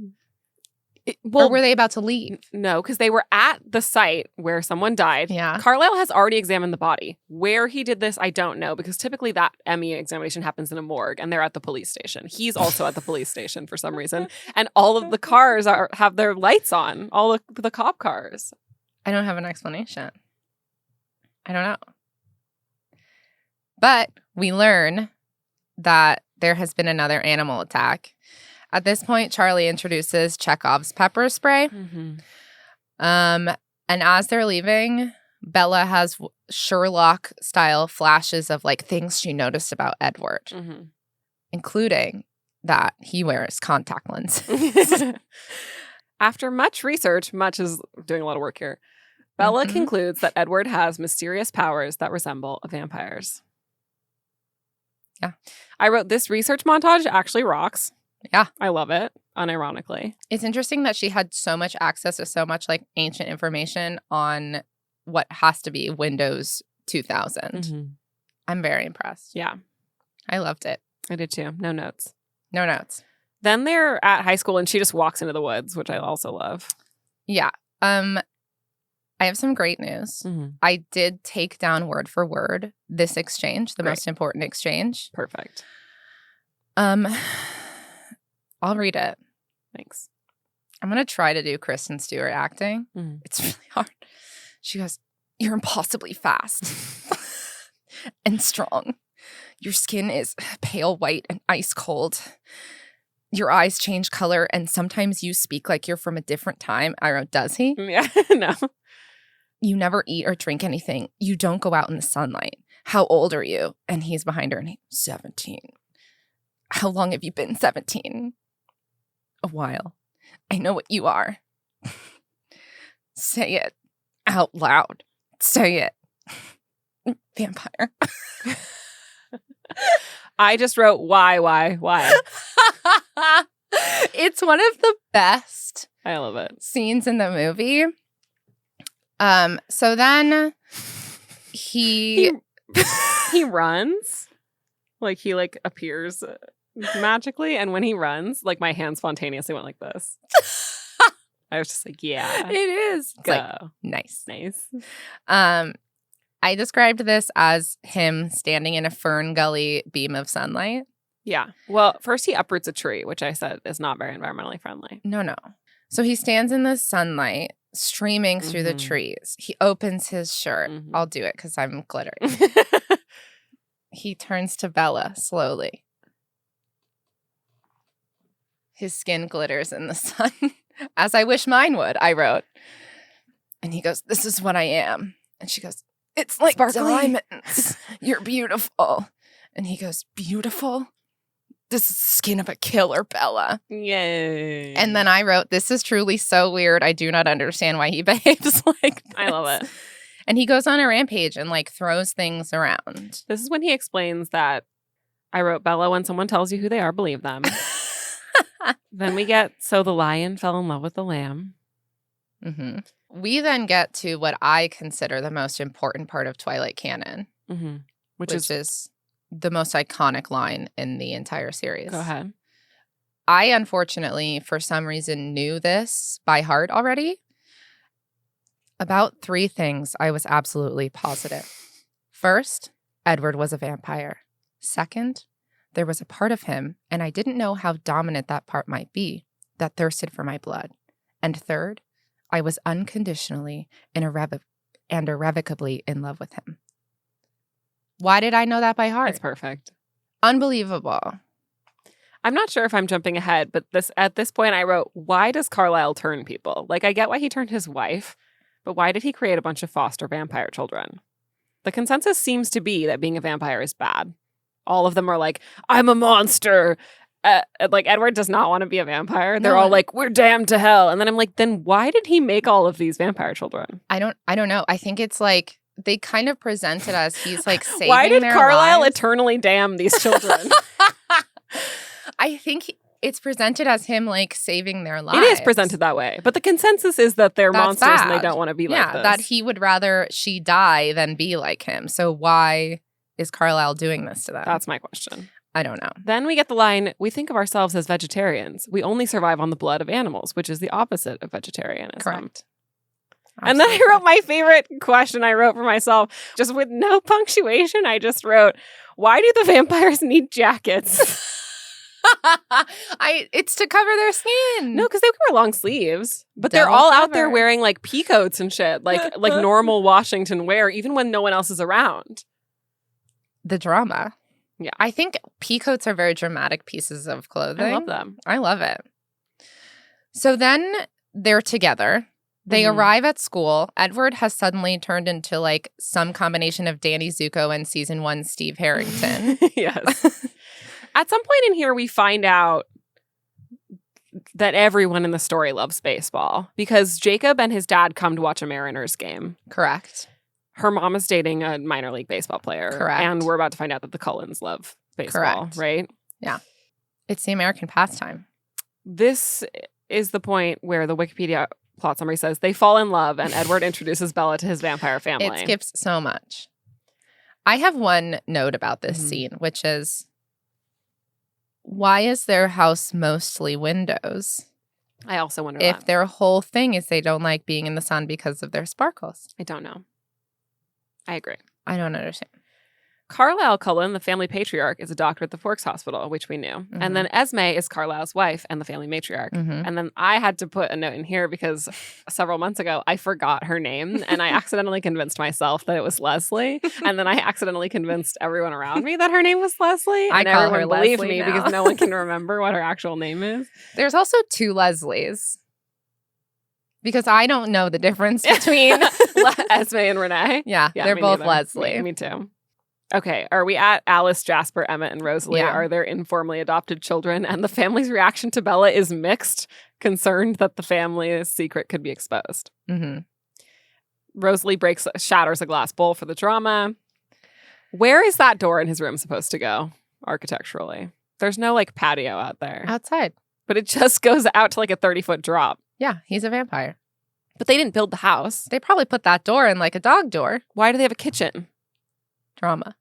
S1: Or were they about to leave?
S2: No, because they were at the site where someone died.
S1: Yeah.
S2: Carlisle has already examined the body. Where he did this, I don't know, because typically that ME examination happens in a morgue and they're at the police station. He's also at the police station for some reason. And all of the cars have their lights on, all the cop cars.
S1: I don't have an explanation. I don't know. But we learn that there has been another animal attack. At this point, Charlie introduces Chekhov's pepper spray.
S2: Mm-hmm.
S1: And as they're leaving, Bella has Sherlock-style flashes of, like, things she noticed about Edward,
S2: Mm-hmm.
S1: including that he wears contact lenses.
S2: After much research, much is doing a lot of work here, Bella concludes that Edward has mysterious powers that resemble a vampire's.
S1: Yeah.
S2: I wrote, this research montage actually rocks.
S1: Yeah.
S2: I love it, unironically.
S1: It's interesting that she had so much access to so much like ancient information on what has to be Windows 2000. I'm very impressed.
S2: Yeah.
S1: I loved it.
S2: I did too. No notes.
S1: No notes.
S2: Then they're at high school and she just walks into the woods, which I also love.
S1: Yeah. I have some great news. I did take down word for word this exchange, the most important exchange.
S2: Perfect.
S1: I'll read it.
S2: Thanks.
S1: I'm going to try to do Kristen Stewart acting. It's really hard. She goes, "You're impossibly fast and strong. Your skin is pale white and ice cold. Your eyes change color and sometimes you speak like you're from a different time." I wrote, does he?
S2: Yeah, no.
S1: "You never eat or drink anything. You don't go out in the sunlight. How old are you?" And he's behind her and he's 17. "How long have you been 17? "A while. I know what you are." "Say it out loud. Say it." "Vampire."
S2: I just wrote, why?
S1: It's one of the best
S2: I love it.
S1: scenes in the movie. So then he
S2: runs. Like he like appears magically, and when he runs, like my hand spontaneously went like this. I was just like, yeah.
S1: It is. It's
S2: Go.
S1: like, nice.
S2: Nice.
S1: I described this as him standing in a fern gully beam of sunlight.
S2: Yeah. Well, first he uproots a tree, which I said is not very environmentally friendly.
S1: No. So he stands in the sunlight, streaming through the trees. He opens his shirt. I'll do it because I'm glittering. He turns to Bella slowly. His skin glitters in the sun, as I wish mine would, I wrote. And he goes, "This is what I am." And she goes, "It's like
S2: Sparkly.
S1: diamonds. You're beautiful." And he goes, "Beautiful? This is the skin of a killer, Bella."
S2: Yay.
S1: And then I wrote, "This is truly so weird. I do not understand why he behaves like this."
S2: I love it.
S1: And he goes on a rampage and like throws things around.
S2: This is when he explains that I wrote, Bella, when someone tells you who they are, believe them. Then we get, so the lion fell in love with the lamb.
S1: We then get to what I consider the most important part of Twilight canon, which is the most iconic line in the entire series.
S2: Go ahead.
S1: I, unfortunately, for some reason, knew this by heart already. About 3 things I was absolutely positive. First, Edward was a vampire. Second, there was a part of him, and I didn't know how dominant that part might be, that thirsted for my blood. And third, I was unconditionally and irrevocably in love with him. Why did I know that by heart?
S2: It's perfect.
S1: Unbelievable.
S2: I'm not sure if I'm jumping ahead, but at this point I wrote, why does Carlisle turn people? Like, I get why he turned his wife, but why did he create a bunch of foster vampire children? The consensus seems to be that being a vampire is bad. All of them are like, I'm a monster. Like, Edward does not want to be a vampire. They're all like, we're damned to hell. And then I'm like, then why did he make all of these vampire children?
S1: I don't know. I think it's like they kind of present it as he's like saving
S2: why did
S1: their
S2: Carlisle
S1: lives.
S2: eternally damn these children?
S1: I think it's presented as him like saving their lives.
S2: It is presented that way. But the consensus is that they're
S1: That's
S2: monsters and
S1: bad.
S2: they don't want to be like this.
S1: that he would rather she die than be like him. So why is Carlisle doing this to them?
S2: That's my question.
S1: I don't know.
S2: Then we get the line, we think of ourselves as vegetarians. We only survive on the blood of animals, which is the opposite of vegetarianism.
S1: Correct.
S2: And then I wrote my favorite question I wrote for myself, just with no punctuation. I just wrote, why do the vampires need jackets?
S1: It's to cover their skin.
S2: No, because they wear long sleeves. But they're
S1: Double
S2: all out there
S1: cover.
S2: wearing like peacoats and shit, like normal Washington wear, even when no one else is around.
S1: The drama.
S2: Yeah.
S1: I think peacoats are very dramatic pieces of clothing.
S2: I love them.
S1: I love it. So then they're together. They arrive at school. Edward has suddenly turned into like some combination of Danny Zuko and season 1 Steve Harrington.
S2: Yes. At some point in here, we find out that everyone in the story loves baseball because Jacob and his dad come to watch a Mariners game.
S1: Correct.
S2: Her mom is dating a minor league baseball player.
S1: Correct.
S2: And we're about to find out that the Cullens love baseball,
S1: Correct.
S2: right?
S1: Yeah. It's the American pastime.
S2: This is the point where the Wikipedia plot summary says they fall in love and Edward introduces Bella to his vampire family.
S1: It skips so much. I have one note about this scene, which is, why is their house mostly windows?
S2: I also wonder
S1: if
S2: that.
S1: their whole thing is they don't like being in the sun because of their sparkles.
S2: I don't know. I agree.
S1: I don't understand.
S2: Carlisle Cullen, the family patriarch, is a doctor at the Forks Hospital, which we knew. And then Esme is Carlisle's wife and the family matriarch. And then I had to put a note in here because several months ago, I forgot her name and I accidentally convinced myself that it was Leslie. And then I accidentally convinced everyone around me that her name was Leslie.
S1: I
S2: and
S1: call
S2: everyone
S1: her
S2: believed
S1: Leslie
S2: me
S1: now.
S2: because no one can remember what her actual name is.
S1: There's also 2 Leslies. Because I don't know the difference between
S2: Esme and Renee.
S1: Yeah, they're
S2: me
S1: both
S2: neither.
S1: Leslie.
S2: Me too. Okay, are we at Alice, Jasper, Emmett, and Rosalie?
S1: Yeah.
S2: Are there informally adopted children? And the family's reaction to Bella is mixed, concerned that the family's secret could be exposed. Rosalie shatters a glass bowl for the drama. Where is that door in his room supposed to go architecturally? There's no like patio out there.
S1: Outside.
S2: But it just goes out to like a 30-foot drop.
S1: Yeah, he's a vampire.
S2: But they didn't build the house.
S1: They probably put that door in like a dog door.
S2: Why do they have a kitchen?
S1: Drama.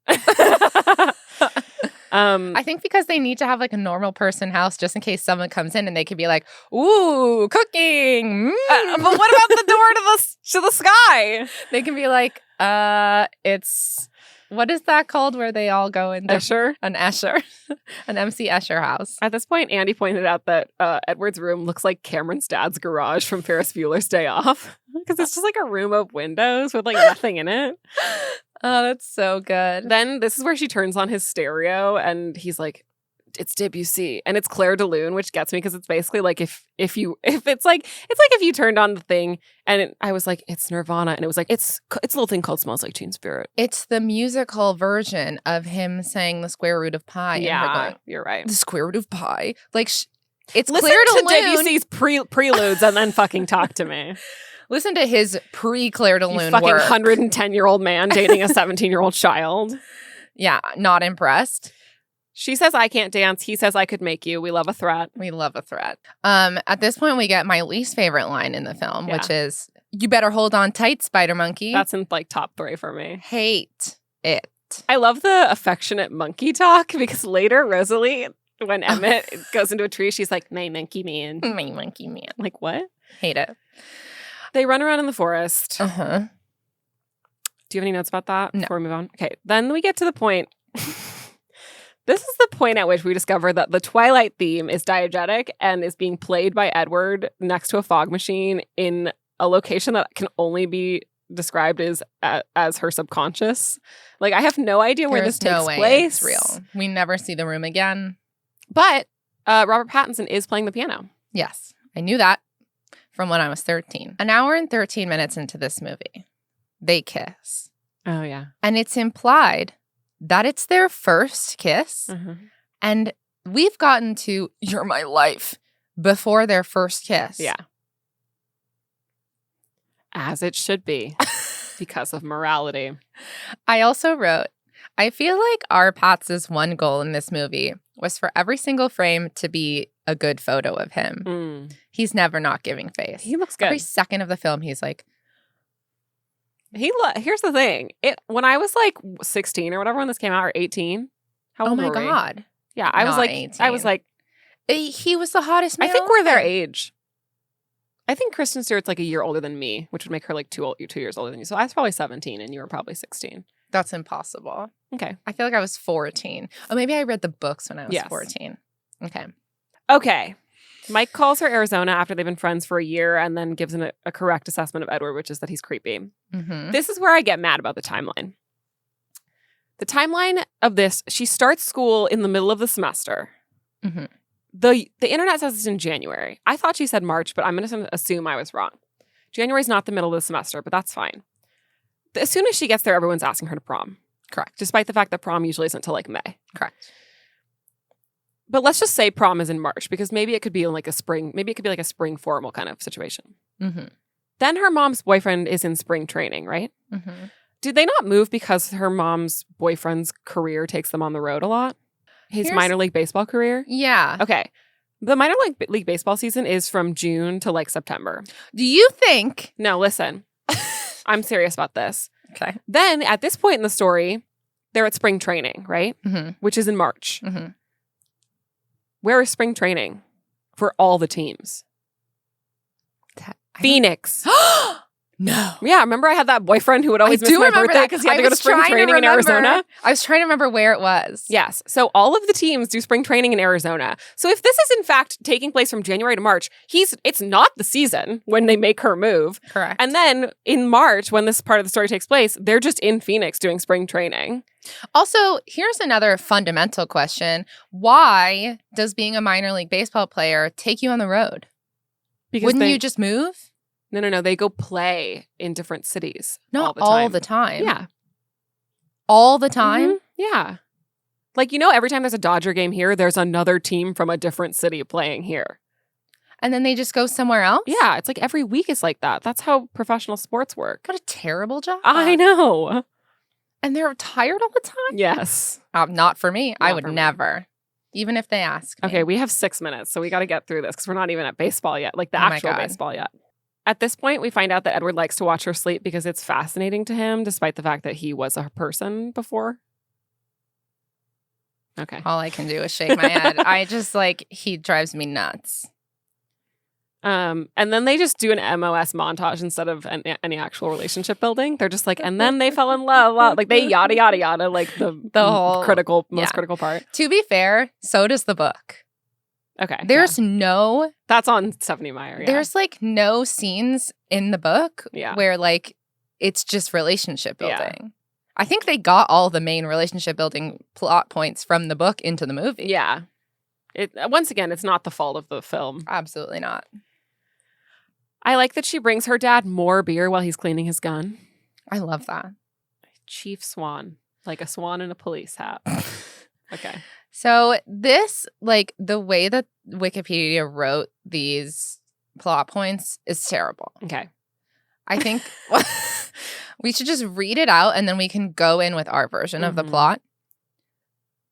S1: I think because they need to have like a normal person house just in case someone comes in and they could be like, ooh, cooking.
S2: But what about the door to the sky?
S1: They can be like, it's, what is that called where they all go in?
S2: Escher?
S1: An Escher. An MC Escher house.
S2: At this point, Andy pointed out that Edward's room looks like Cameron's dad's garage from Ferris Bueller's Day Off. Because it's just like a room of windows with like nothing in it.
S1: Oh, that's so good.
S2: Then this is where she turns on his stereo and he's like, it's Debussy. And it's Claire de Lune, which gets me because it's basically like if you turned on the thing and I was like, it's Nirvana. And it was like, it's a little thing called Smells Like Teen Spirit.
S1: It's the musical version of him saying the square root of pi.
S2: Yeah,
S1: and her going,
S2: you're right.
S1: The square root of pi. Like, it's
S2: Listen
S1: Claire de
S2: to
S1: Lune.
S2: Debussy's preludes and then fucking talk to me.
S1: Listen to his pre-Claire de
S2: You
S1: Lune
S2: fucking
S1: work.
S2: 110-year-old man dating a 17-year-old child.
S1: Yeah, not impressed.
S2: She says, I can't dance. He says, I could make you. We love a threat.
S1: We love a threat. At this point, we get my least favorite line in the film, which is, you better hold on tight, Spider Monkey.
S2: That's in like top 3 for me.
S1: Hate it.
S2: I love the affectionate monkey talk because later, Rosalie, when Emmett goes into a tree, she's like, my monkey man.
S1: My monkey man.
S2: Like, what?
S1: Hate it.
S2: They run around in the forest.
S1: Uh-huh.
S2: Do you have any notes about that before
S1: No.
S2: we move on? Okay, then we get to the point. This is the point at which we discover that the Twilight theme is diegetic and is being played by Edward next to a fog machine in a location that can only be described as her subconscious. Like, I have no idea where this takes place.
S1: It's real. We never see the room again.
S2: But Robert Pattinson is playing the piano.
S1: Yes, I knew that from when I was 13. An hour and 13 minutes into this movie, they kiss.
S2: Oh, yeah.
S1: And it's implied that it's their first kiss. And we've gotten to "You're my life" before their first kiss.
S2: Yeah. As it should be because of morality.
S1: I also wrote, I feel like our Pats' one goal in this movie was for every single frame to be a good photo of him. He's never not giving face.
S2: He looks good.
S1: Every second of the film, he's like,
S2: Here's the thing. When I was like 16 or whatever when this came out, or 18. How
S1: oh
S2: old
S1: my
S2: were we?
S1: God.
S2: Yeah, I was
S1: Not
S2: like
S1: 18. He was the hottest man.
S2: I think we're their age. I think Kristen Stewart's like a year older than me, which would make her like 2 years older than you. So I was probably 17 and you were probably 16.
S1: That's impossible.
S2: Okay.
S1: I feel like I was 14. Oh, maybe I read the books when I was
S2: Yes.
S1: 14.
S2: Okay. Mike calls her Arizona after they've been friends for a year and then gives a correct assessment of Edward, which is that he's creepy. This is where I get mad about the timeline. The timeline of this, she starts school in the middle of the semester. The internet says it's in January. I thought she said March, but I'm going to assume I was wrong. January's not the middle of the semester, but that's fine. As soon as she gets there, everyone's asking her to prom.
S1: Correct.
S2: Despite the fact that prom usually isn't until like May.
S1: Correct.
S2: But let's just say prom is in March because maybe it could be in like a spring. Maybe it could be like a spring formal kind of situation.
S1: Mm-hmm.
S2: Then her mom's boyfriend is in spring training, right?
S1: Mm-hmm.
S2: Do they not move because her mom's boyfriend's career takes them on the road a lot? His minor league baseball career?
S1: Yeah.
S2: Okay. The minor league baseball season is from June to like September.
S1: Do you think?
S2: No, listen. I'm serious about this.
S1: Okay.
S2: Then at this point in the story, they're at spring training, right?
S1: Mm-hmm.
S2: Which is in March.
S1: Mm-hmm.
S2: Where is spring training for all the teams? Phoenix.
S1: No.
S2: Yeah, remember I had that boyfriend who would always miss my birthday because he had to go to spring training in Arizona?
S1: I was trying to remember where it was.
S2: Yes. So all of the teams do spring training in Arizona. So if this is in fact taking place from January to March, it's not the season when they make her move.
S1: Correct.
S2: And then in March, when this part of the story takes place, they're just in Phoenix doing spring training.
S1: Also, here's another fundamental question. Why does being a minor league baseball player take you on the road?
S2: Because
S1: Wouldn't you just move?
S2: No. They go play in different cities.
S1: Not all the time.
S2: Yeah.
S1: All the time?
S2: Mm-hmm. Yeah. Like, every time there's a Dodger game here, there's another team from a different city playing here.
S1: And then they just go somewhere else?
S2: Yeah. It's like every week is like that. That's how professional sports work.
S1: What a terrible job.
S2: I know.
S1: And they're tired all the time?
S2: Yes.
S1: Not for me. I would
S2: for me.
S1: never. Even if they ask me.
S2: Okay, we have 6 minutes, so we got to get through this because we're not even at baseball yet, like the actual baseball yet. At this point, we find out that Edward likes to watch her sleep because it's fascinating to him, despite the fact that he was a person before. Okay.
S1: All I can do is shake my head. I just he drives me nuts.
S2: And then they just do an MOS montage instead of any actual relationship building. They're just like, and then they fell in love. Like they yada, yada, yada, like the whole most critical part.
S1: To be fair, so does the book.
S2: Okay.
S1: There's
S2: That's on Stephenie Meyer. Yeah.
S1: There's no scenes in the book where it's just relationship building. Yeah. I think they got all the main relationship building plot points from the book into the movie.
S2: Yeah. Once again, it's not the fault of the film.
S1: Absolutely not.
S2: I like that she brings her dad more beer while he's cleaning his gun.
S1: I love that.
S2: Chief Swan. Like a swan in a police hat. Okay.
S1: So this, the way that Wikipedia wrote these plot points is terrible.
S2: Okay.
S1: I think we should just read it out and then we can go in with our version of the plot.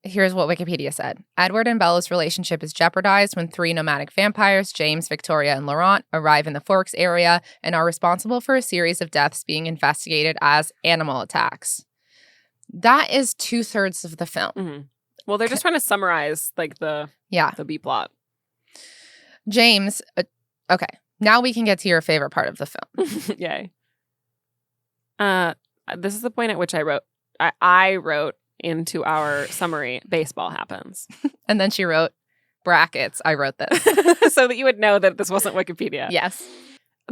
S1: Here's what Wikipedia said. Edward and Bella's relationship is jeopardized when 3 nomadic vampires, James, Victoria, and Laurent, arrive in the Forks area and are responsible for a series of deaths being investigated as animal attacks. That is 2/3 of the film.
S2: Mm-hmm. Well, they're just trying to summarize the B plot.
S1: James, okay. Now we can get to your favorite part of the film.
S2: Yay. This is the point at which I wrote into our summary, baseball happens.
S1: And then she wrote, brackets, I wrote this.
S2: So that you would know that this wasn't Wikipedia.
S1: Yes.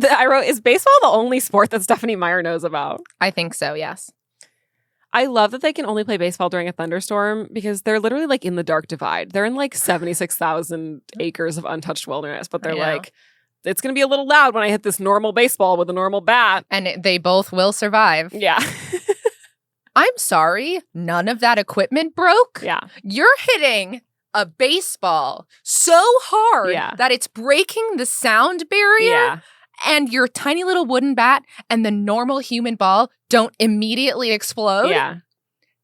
S2: I wrote, is baseball the only sport that Stephenie Meyer knows about?
S1: I think so, yes.
S2: I love that they can only play baseball during a thunderstorm because they're literally in the Dark Divide. They're in 76,000 acres of untouched wilderness, but they're it's going to be a little loud when I hit this normal baseball with a normal bat.
S1: And they both will survive.
S2: Yeah.
S1: I'm sorry, none of that equipment broke?
S2: Yeah.
S1: You're hitting a baseball so hard that it's breaking the sound barrier.
S2: Yeah.
S1: And your tiny little wooden bat and the normal human ball don't immediately explode.
S2: Yeah.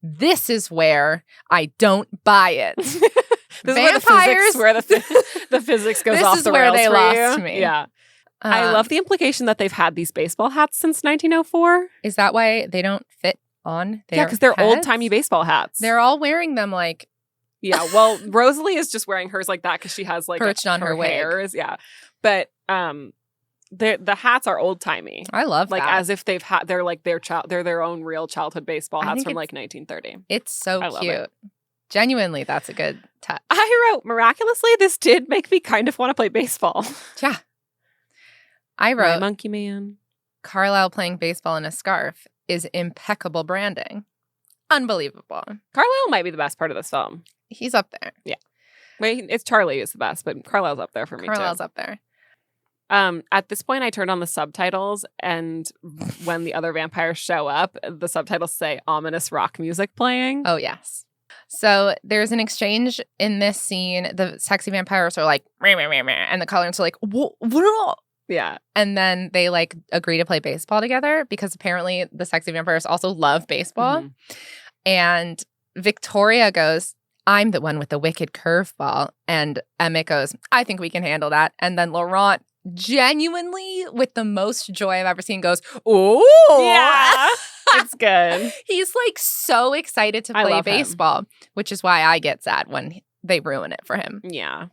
S1: This is where I don't buy it.
S2: This is where the physics goes off the rails.
S1: This is where they lost
S2: you.
S1: me.
S2: Yeah. I love the implication that they've had these baseball hats since 1904.
S1: Is that why they don't fit on their
S2: because they're
S1: heads?
S2: old-timey baseball hats.
S1: They're all wearing them
S2: Yeah, well, Rosalie is just wearing hers like that because she has
S1: perched on her
S2: hairs. Yeah. But the hats are old-timey.
S1: I love that.
S2: As if they've had they're their own real childhood baseball hats from 1930.
S1: It's so cute. Genuinely, that's a good touch.
S2: I wrote, miraculously, this did make me kind of want to play baseball.
S1: Yeah. I wrote,
S2: My Monkey Man.
S1: Carlisle playing baseball in a scarf is impeccable branding. Unbelievable.
S2: Carlisle might be the best part of this film.
S1: He's up there.
S2: Yeah. Wait, it's Charlie is the best, but Carlisle's up there for me too.
S1: Carlisle's up there.
S2: At this point, I turned on the subtitles, and when the other vampires show up, the subtitles say ominous rock music playing.
S1: Oh, yes. So there's an exchange in this scene. The sexy vampires are like, meh, meh, meh, meh, and the colorants are like, what?
S2: Yeah.
S1: And then they like agree to play baseball together because apparently the sexy vampires also love baseball. And Victoria goes, I'm the one with the wicked curveball. And Emmett goes, I think we can handle that. And then Laurent genuinely, with the most joy I've ever seen, goes, oh.
S2: Yeah. It's good.
S1: He's like so excited to play baseball, which is why I get sad when they ruin it for him.
S2: Yeah.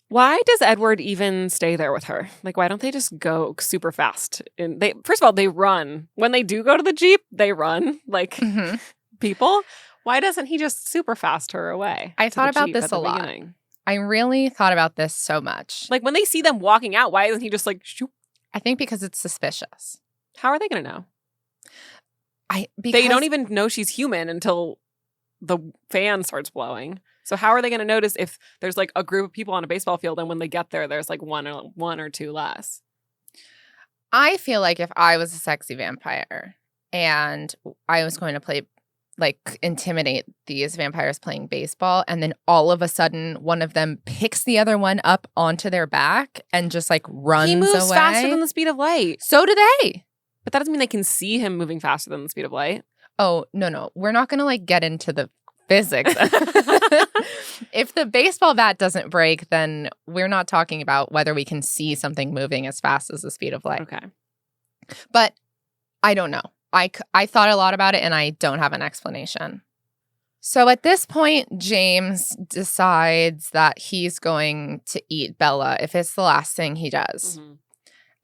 S2: Why does Edward even stay there with her? Like, why don't they just go super fast? And first of all, they run. When they do go to the Jeep, they run like people. Why doesn't he just super fast her away?
S1: I thought about this a lot. I really thought about this so much.
S2: Like, when they see them walking out, why isn't he just like, shoop?
S1: I think because it's suspicious.
S2: How are they going to know?
S1: Because
S2: they don't even know she's human until the fan starts blowing. So how are they going to notice if there's like a group of people on a baseball field and when they get there, there's like one or two less?
S1: I feel like if I was a sexy vampire and I was going to intimidate these vampires playing baseball, and then all of a sudden one of them picks the other one up onto their back and just like runs away.
S2: He moves faster than the speed of light.
S1: So do they.
S2: But that doesn't mean they can see him moving faster than the speed of light.
S1: Oh, no. We're not going to like get into the physics. If the baseball bat doesn't break, then we're not talking about whether we can see something moving as fast as the speed of light.
S2: Okay.
S1: But I don't know. I thought a lot about it and I don't have an explanation. So at this point, James decides that he's going to eat Bella if it's the last thing he does.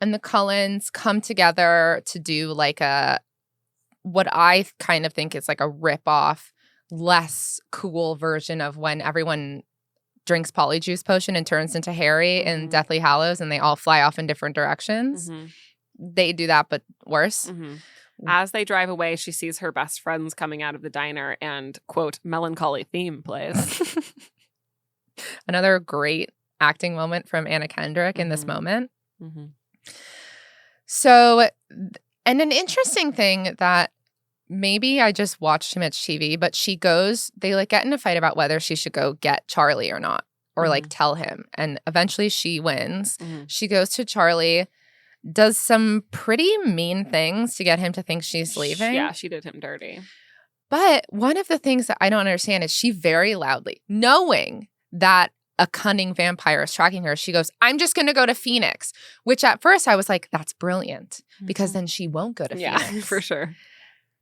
S1: And the Cullens come together to do like what I kind of think is like a rip-off, less cool version of when everyone drinks Polyjuice Potion and turns into Harry in Deathly Hallows and they all fly off in different directions. They do that, but worse.
S2: As they drive away, she sees her best friends coming out of the diner and, quote, melancholy theme plays.
S1: Another great acting moment from Anna Kendrick in this moment. So, and an interesting thing that maybe I just watched too much TV, but they like get in a fight about whether she should go get Charlie or not, or like tell him. And eventually she wins. She goes to Charlie, does some pretty mean things to get him to think she's leaving.
S2: Yeah, she did him dirty.
S1: But one of the things that I don't understand is she very loudly, knowing that a cunning vampire is tracking her, she goes, I'm just going to go to Phoenix, which at first I was like, that's brilliant because then she won't go to Phoenix.
S2: Yeah, for sure.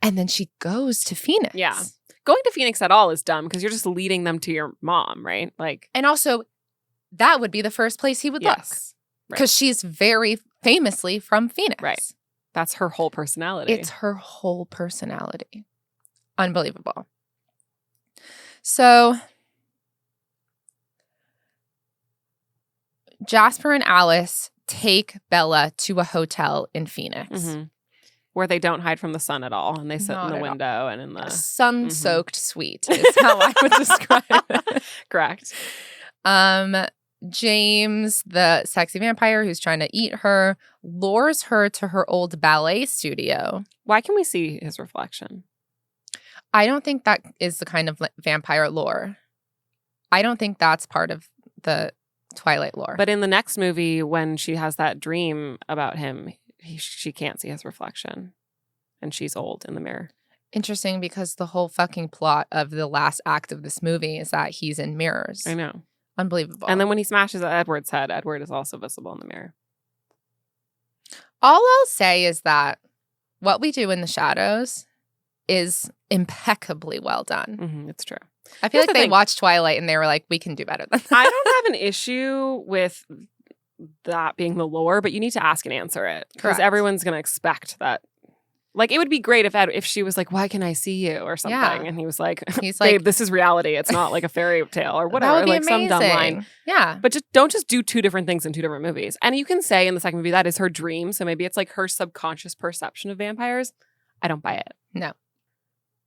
S1: And then she goes to Phoenix.
S2: Yeah. Going to Phoenix at all is dumb because you're just leading them to your mom, right? Like,
S1: and also that would be the first place he would look because she's very famously from Phoenix.
S2: Right. That's her whole personality.
S1: It's her whole personality. Unbelievable. So Jasper and Alice take Bella to a hotel in Phoenix.
S2: Where they don't hide from the sun at all. And they sit in the window and in the
S1: a sun-soaked suite is how I would describe it.
S2: Correct.
S1: James, the sexy vampire who's trying to eat her, lures her to her old ballet studio.
S2: Why can we see his reflection?
S1: I don't think that is the kind of vampire lore. I don't think that's part of the Twilight lore.
S2: But in the next movie, when she has that dream about him, she can't see his reflection. And she's old in the mirror.
S1: Interesting, because the whole fucking plot of the last act of this movie is that he's in mirrors.
S2: I know.
S1: Unbelievable.
S2: And then when he smashes at Edward's head, Edward is also visible in the mirror.
S1: All I'll say is that what we do in the shadows is impeccably well done.
S2: It's true.
S1: I feel like they watched Twilight and they were like, we can do better than that.
S2: I don't have an issue with that being the lore, but you need to ask and answer it. Because everyone's going to expect that. Like, it would be great if she was like, why can I see you? Or something. Yeah. And he's like, babe, this is reality. It's not like a fairy tale or whatever.
S1: That would be
S2: like
S1: amazing.
S2: Some dumb line.
S1: Yeah.
S2: But don't just do two different things in two different movies. And you can say in the second movie that is her dream. So maybe it's like her subconscious perception of vampires. I don't buy it.
S1: No.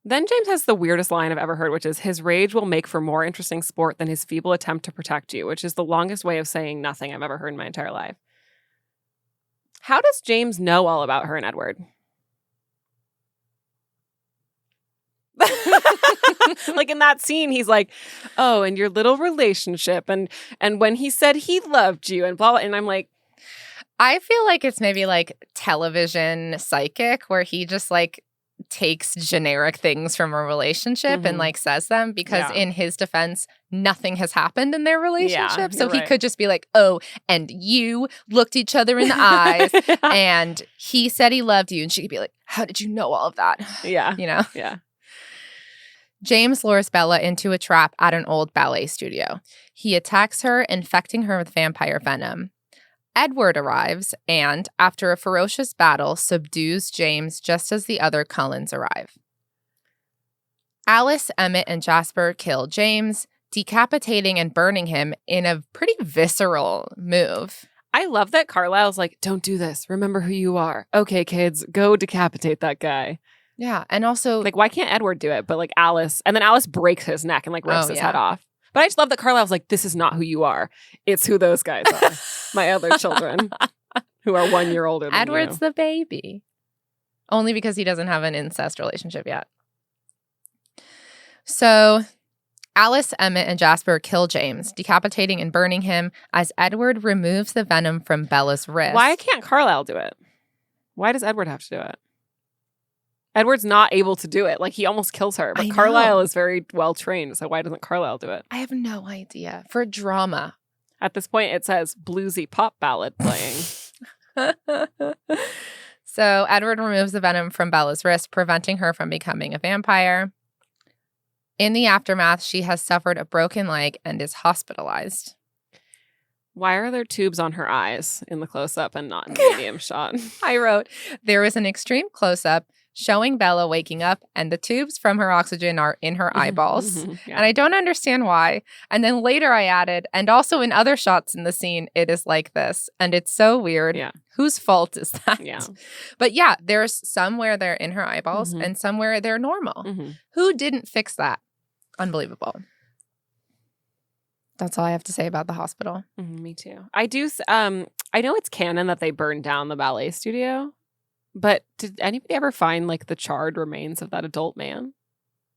S2: Then James has the weirdest line I've ever heard, which is, his rage will make for more interesting sport than his feeble attempt to protect you, which is the longest way of saying nothing I've ever heard in my entire life. How does James know all about her and Edward? Like in that scene, he's like, oh, and your little relationship. And when he said he loved you and blah, blah. And I'm like,
S1: I feel like it's maybe like television psychic where he just like takes generic things from a relationship and like says them because in his defense, nothing has happened in their relationship. So he could just be like, oh, and you looked each other in the eyes and he said he loved you. And she could be like, how did you know all of that?
S2: Yeah.
S1: You know?
S2: Yeah.
S1: James lures Bella into a trap at an old ballet studio. He attacks her, infecting her with vampire venom. Edward arrives and, after a ferocious battle, subdues James just as the other Cullens arrive. Alice, Emmett, and Jasper kill James, decapitating and burning him in a pretty visceral move.
S2: I love that Carlisle's like, don't do this. Remember who you are. Okay, kids, go decapitate that guy.
S1: Yeah, and also...
S2: like, why can't Edward do it? But, like, Alice... and then Alice breaks his neck and, like, rips his head off. But I just love that Carlisle's like, this is not who you are. It's who those guys are. My other children who are 1 year older than
S1: Edward's
S2: you.
S1: the baby. Only because he doesn't have an incest relationship yet. So, Alice, Emmett, and Jasper kill James, decapitating and burning him as Edward removes the venom from Bella's wrist.
S2: Why can't Carlisle do it? Why does Edward have to do it? Edward's not able to do it. Like, he almost kills her. But Carlisle is very well trained. So why doesn't Carlisle do it?
S1: I have no idea. For drama.
S2: At this point, it says bluesy pop ballad playing.
S1: So Edward removes the venom from Bella's wrist, preventing her from becoming a vampire. In the aftermath, she has suffered a broken leg and is hospitalized.
S2: Why are there tubes on her eyes in the close-up and not in the medium shot?
S1: I wrote, there is an extreme close-up showing Bella waking up and the tubes from her oxygen are in her eyeballs. And I don't understand why. And then later I added, and also in other shots in the scene, it is like this. And it's so weird.
S2: Yeah.
S1: Whose fault is that?
S2: Yeah.
S1: But yeah, there's somewhere they're in her eyeballs and somewhere they're normal. Who didn't fix that? Unbelievable. That's all I have to say about the hospital.
S2: Me too. I do. I know it's canon that they burned down the ballet studio. But did anybody ever find, like, the charred remains of that adult man?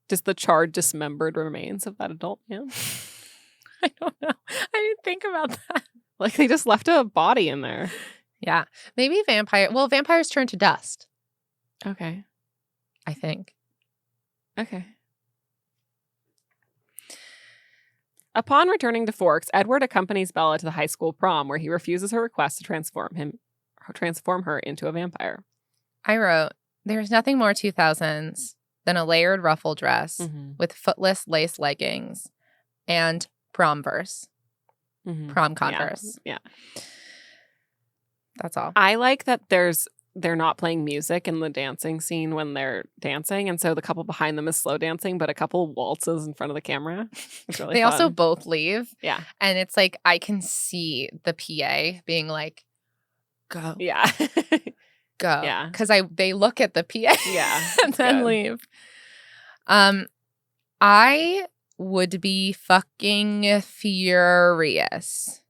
S2: Just the charred, dismembered remains of that adult man?
S1: I don't know. I didn't think about that.
S2: Like, they just left a body in there.
S1: Yeah. Maybe vampires turn to dust.
S2: Okay.
S1: I think.
S2: Okay. Upon returning to Forks, Edward accompanies Bella to the high school prom, where he refuses her request to transform her into a vampire.
S1: I wrote, there's nothing more 2000s than a layered ruffle dress with footless lace leggings and prom-verse. Prom Converse.
S2: Yeah.
S1: That's all.
S2: I like that they're not playing music in the dancing scene when they're dancing. And so the couple behind them is slow dancing, but a couple waltzes in front of the camera. It's really
S1: They
S2: fun.
S1: also both leave.
S2: Yeah.
S1: And it's like, I can see the PA being like, go.
S2: Yeah.
S1: Go.
S2: Yeah.
S1: Because they look at the PA and then
S2: good.
S1: leave. I would be fucking furious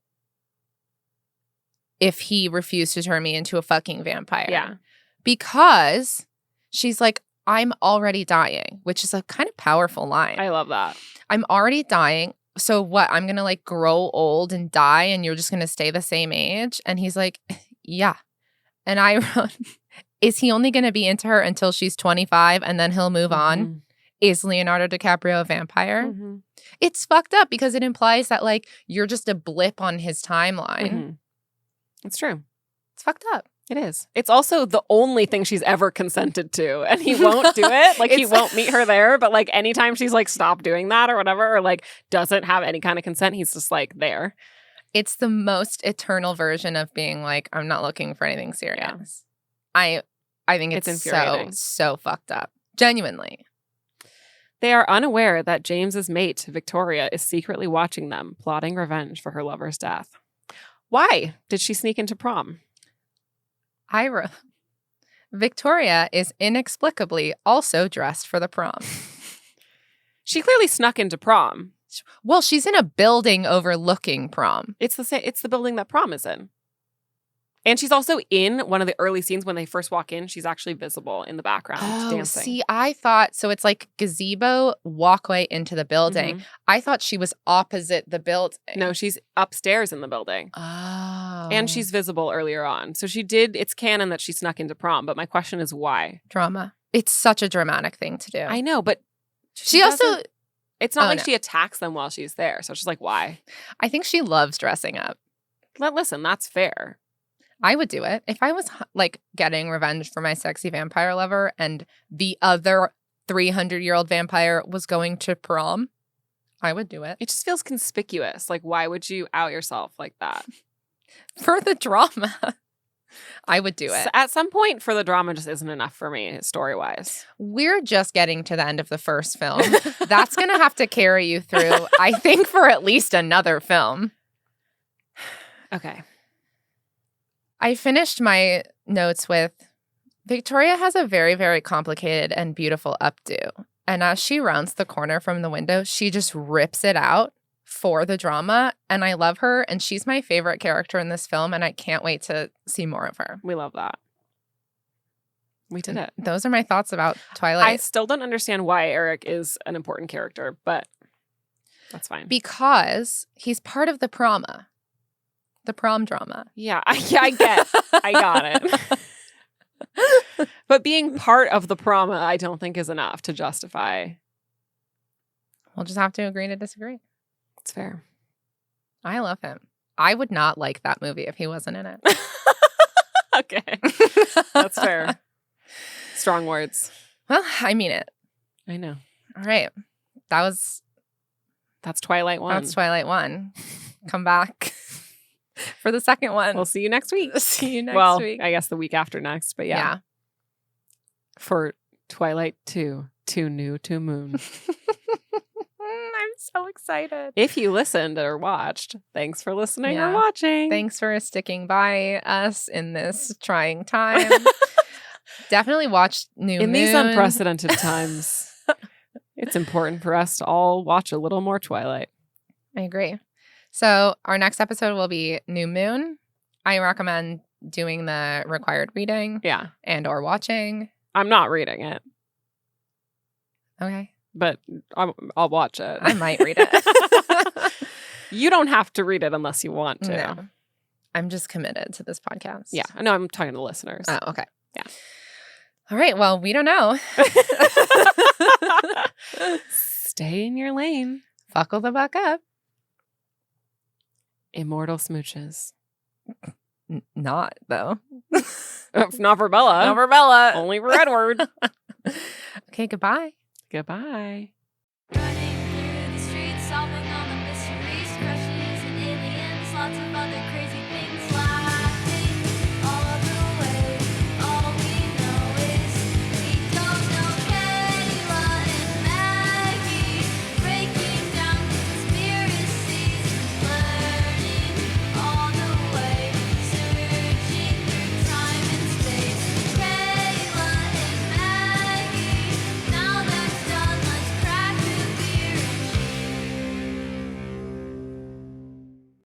S1: if he refused to turn me into a fucking vampire.
S2: Yeah.
S1: Because she's like, I'm already dying, which is a kind of powerful line.
S2: I love that.
S1: I'm already dying. So what? I'm going to like grow old and die and you're just going to stay the same age? And he's like, yeah. And I wrote, is he only going to be into her until she's 25 and then he'll move on? Is Leonardo DiCaprio a vampire? It's fucked up because it implies that like you're just a blip on his timeline.
S2: It's true.
S1: It's fucked up.
S2: It is. It's also the only thing she's ever consented to. And he won't do it. Like, he won't meet her there. But, like, anytime she's, like, stop doing that or whatever, or, like, doesn't have any kind of consent, he's just, like, there.
S1: It's the most eternal version of being, like, I'm not looking for anything serious. Yeah. I think it's so fucked up. Genuinely.
S2: They are unaware that James's mate, Victoria, is secretly watching them, plotting revenge for her lover's death. Why did she sneak into prom?
S1: I wrote, Victoria is inexplicably also dressed for the prom.
S2: She clearly snuck into prom.
S1: Well, she's in a building overlooking prom.
S2: It's the building that prom is in. And she's also in one of the early scenes when they first walk in. She's actually visible in the background dancing.
S1: See, I thought, so it's like gazebo, walkway into the building. I thought she was opposite the building.
S2: No, she's upstairs in the building.
S1: Oh.
S2: And she's visible earlier on. So it's canon that she snuck into prom. But my question is why?
S1: Drama. It's such a dramatic thing to do.
S2: I know, but
S1: she also...
S2: It's not she attacks them while she's there. So it's just like, why?
S1: I think she loves dressing up.
S2: Listen, that's fair.
S1: I would do it. If I was like getting revenge for my sexy vampire lover and the other 300-year-old vampire was going to prom, I would do it.
S2: It just feels conspicuous. Like, why would you out yourself like that?
S1: For the drama. I would do it.
S2: So at some point, for the drama just isn't enough for me, story-wise.
S1: We're just getting to the end of the first film. That's going to have to carry you through, I think, for at least another film.
S2: Okay.
S1: I finished my notes with, Victoria has a very, very complicated and beautiful updo. And as she rounds the corner from the window, she just rips it out for the drama. And I love her. And she's my favorite character in this film. And I can't wait to see more of her.
S2: We love that. We did it.
S1: Those are my thoughts about Twilight.
S2: I still don't understand why Eric is an important character, but that's fine.
S1: Because he's part of the proma. The prom drama.
S2: Yeah, I get. I got it. But being part of the proma, I don't think is enough to justify.
S1: We'll just have to agree to disagree.
S2: It's fair.
S1: I love him. I would not like that movie if he wasn't in it.
S2: Okay. That's fair. Strong words.
S1: Well, I mean it.
S2: I know.
S1: All right. That's
S2: Twilight 1.
S1: That's Twilight 1. Come back for the second one.
S2: We'll see you next week.
S1: See you next week.
S2: I guess the week after next, but yeah. For Twilight 2, Too New to Moon.
S1: I'm so excited.
S2: If you listened or watched, thanks for listening or watching.
S1: Thanks for sticking by us in this trying time. Definitely watch New Moon.
S2: In these unprecedented times, it's important for us to all watch a little more Twilight.
S1: I agree. So our next episode will be New Moon. I recommend doing the required reading.
S2: Yeah.
S1: And or watching.
S2: I'm not reading it.
S1: Okay.
S2: But I'll watch it.
S1: I might read it.
S2: You don't have to read it unless you want to.
S1: No. I'm just committed to this podcast.
S2: Yeah. I know I'm talking to listeners.
S1: Oh, okay.
S2: Yeah.
S1: All right. Well, we don't know.
S2: Stay in your lane.
S1: Buckle the buck up.
S2: Immortal smooches.
S1: Not, though.
S2: Not for Bella.
S1: Not for Bella.
S2: Only for Edward.
S1: Okay, goodbye.
S2: Goodbye.
S3: Running through the streets, solving all the mysteries, crushes and aliens, lots of other crazy things like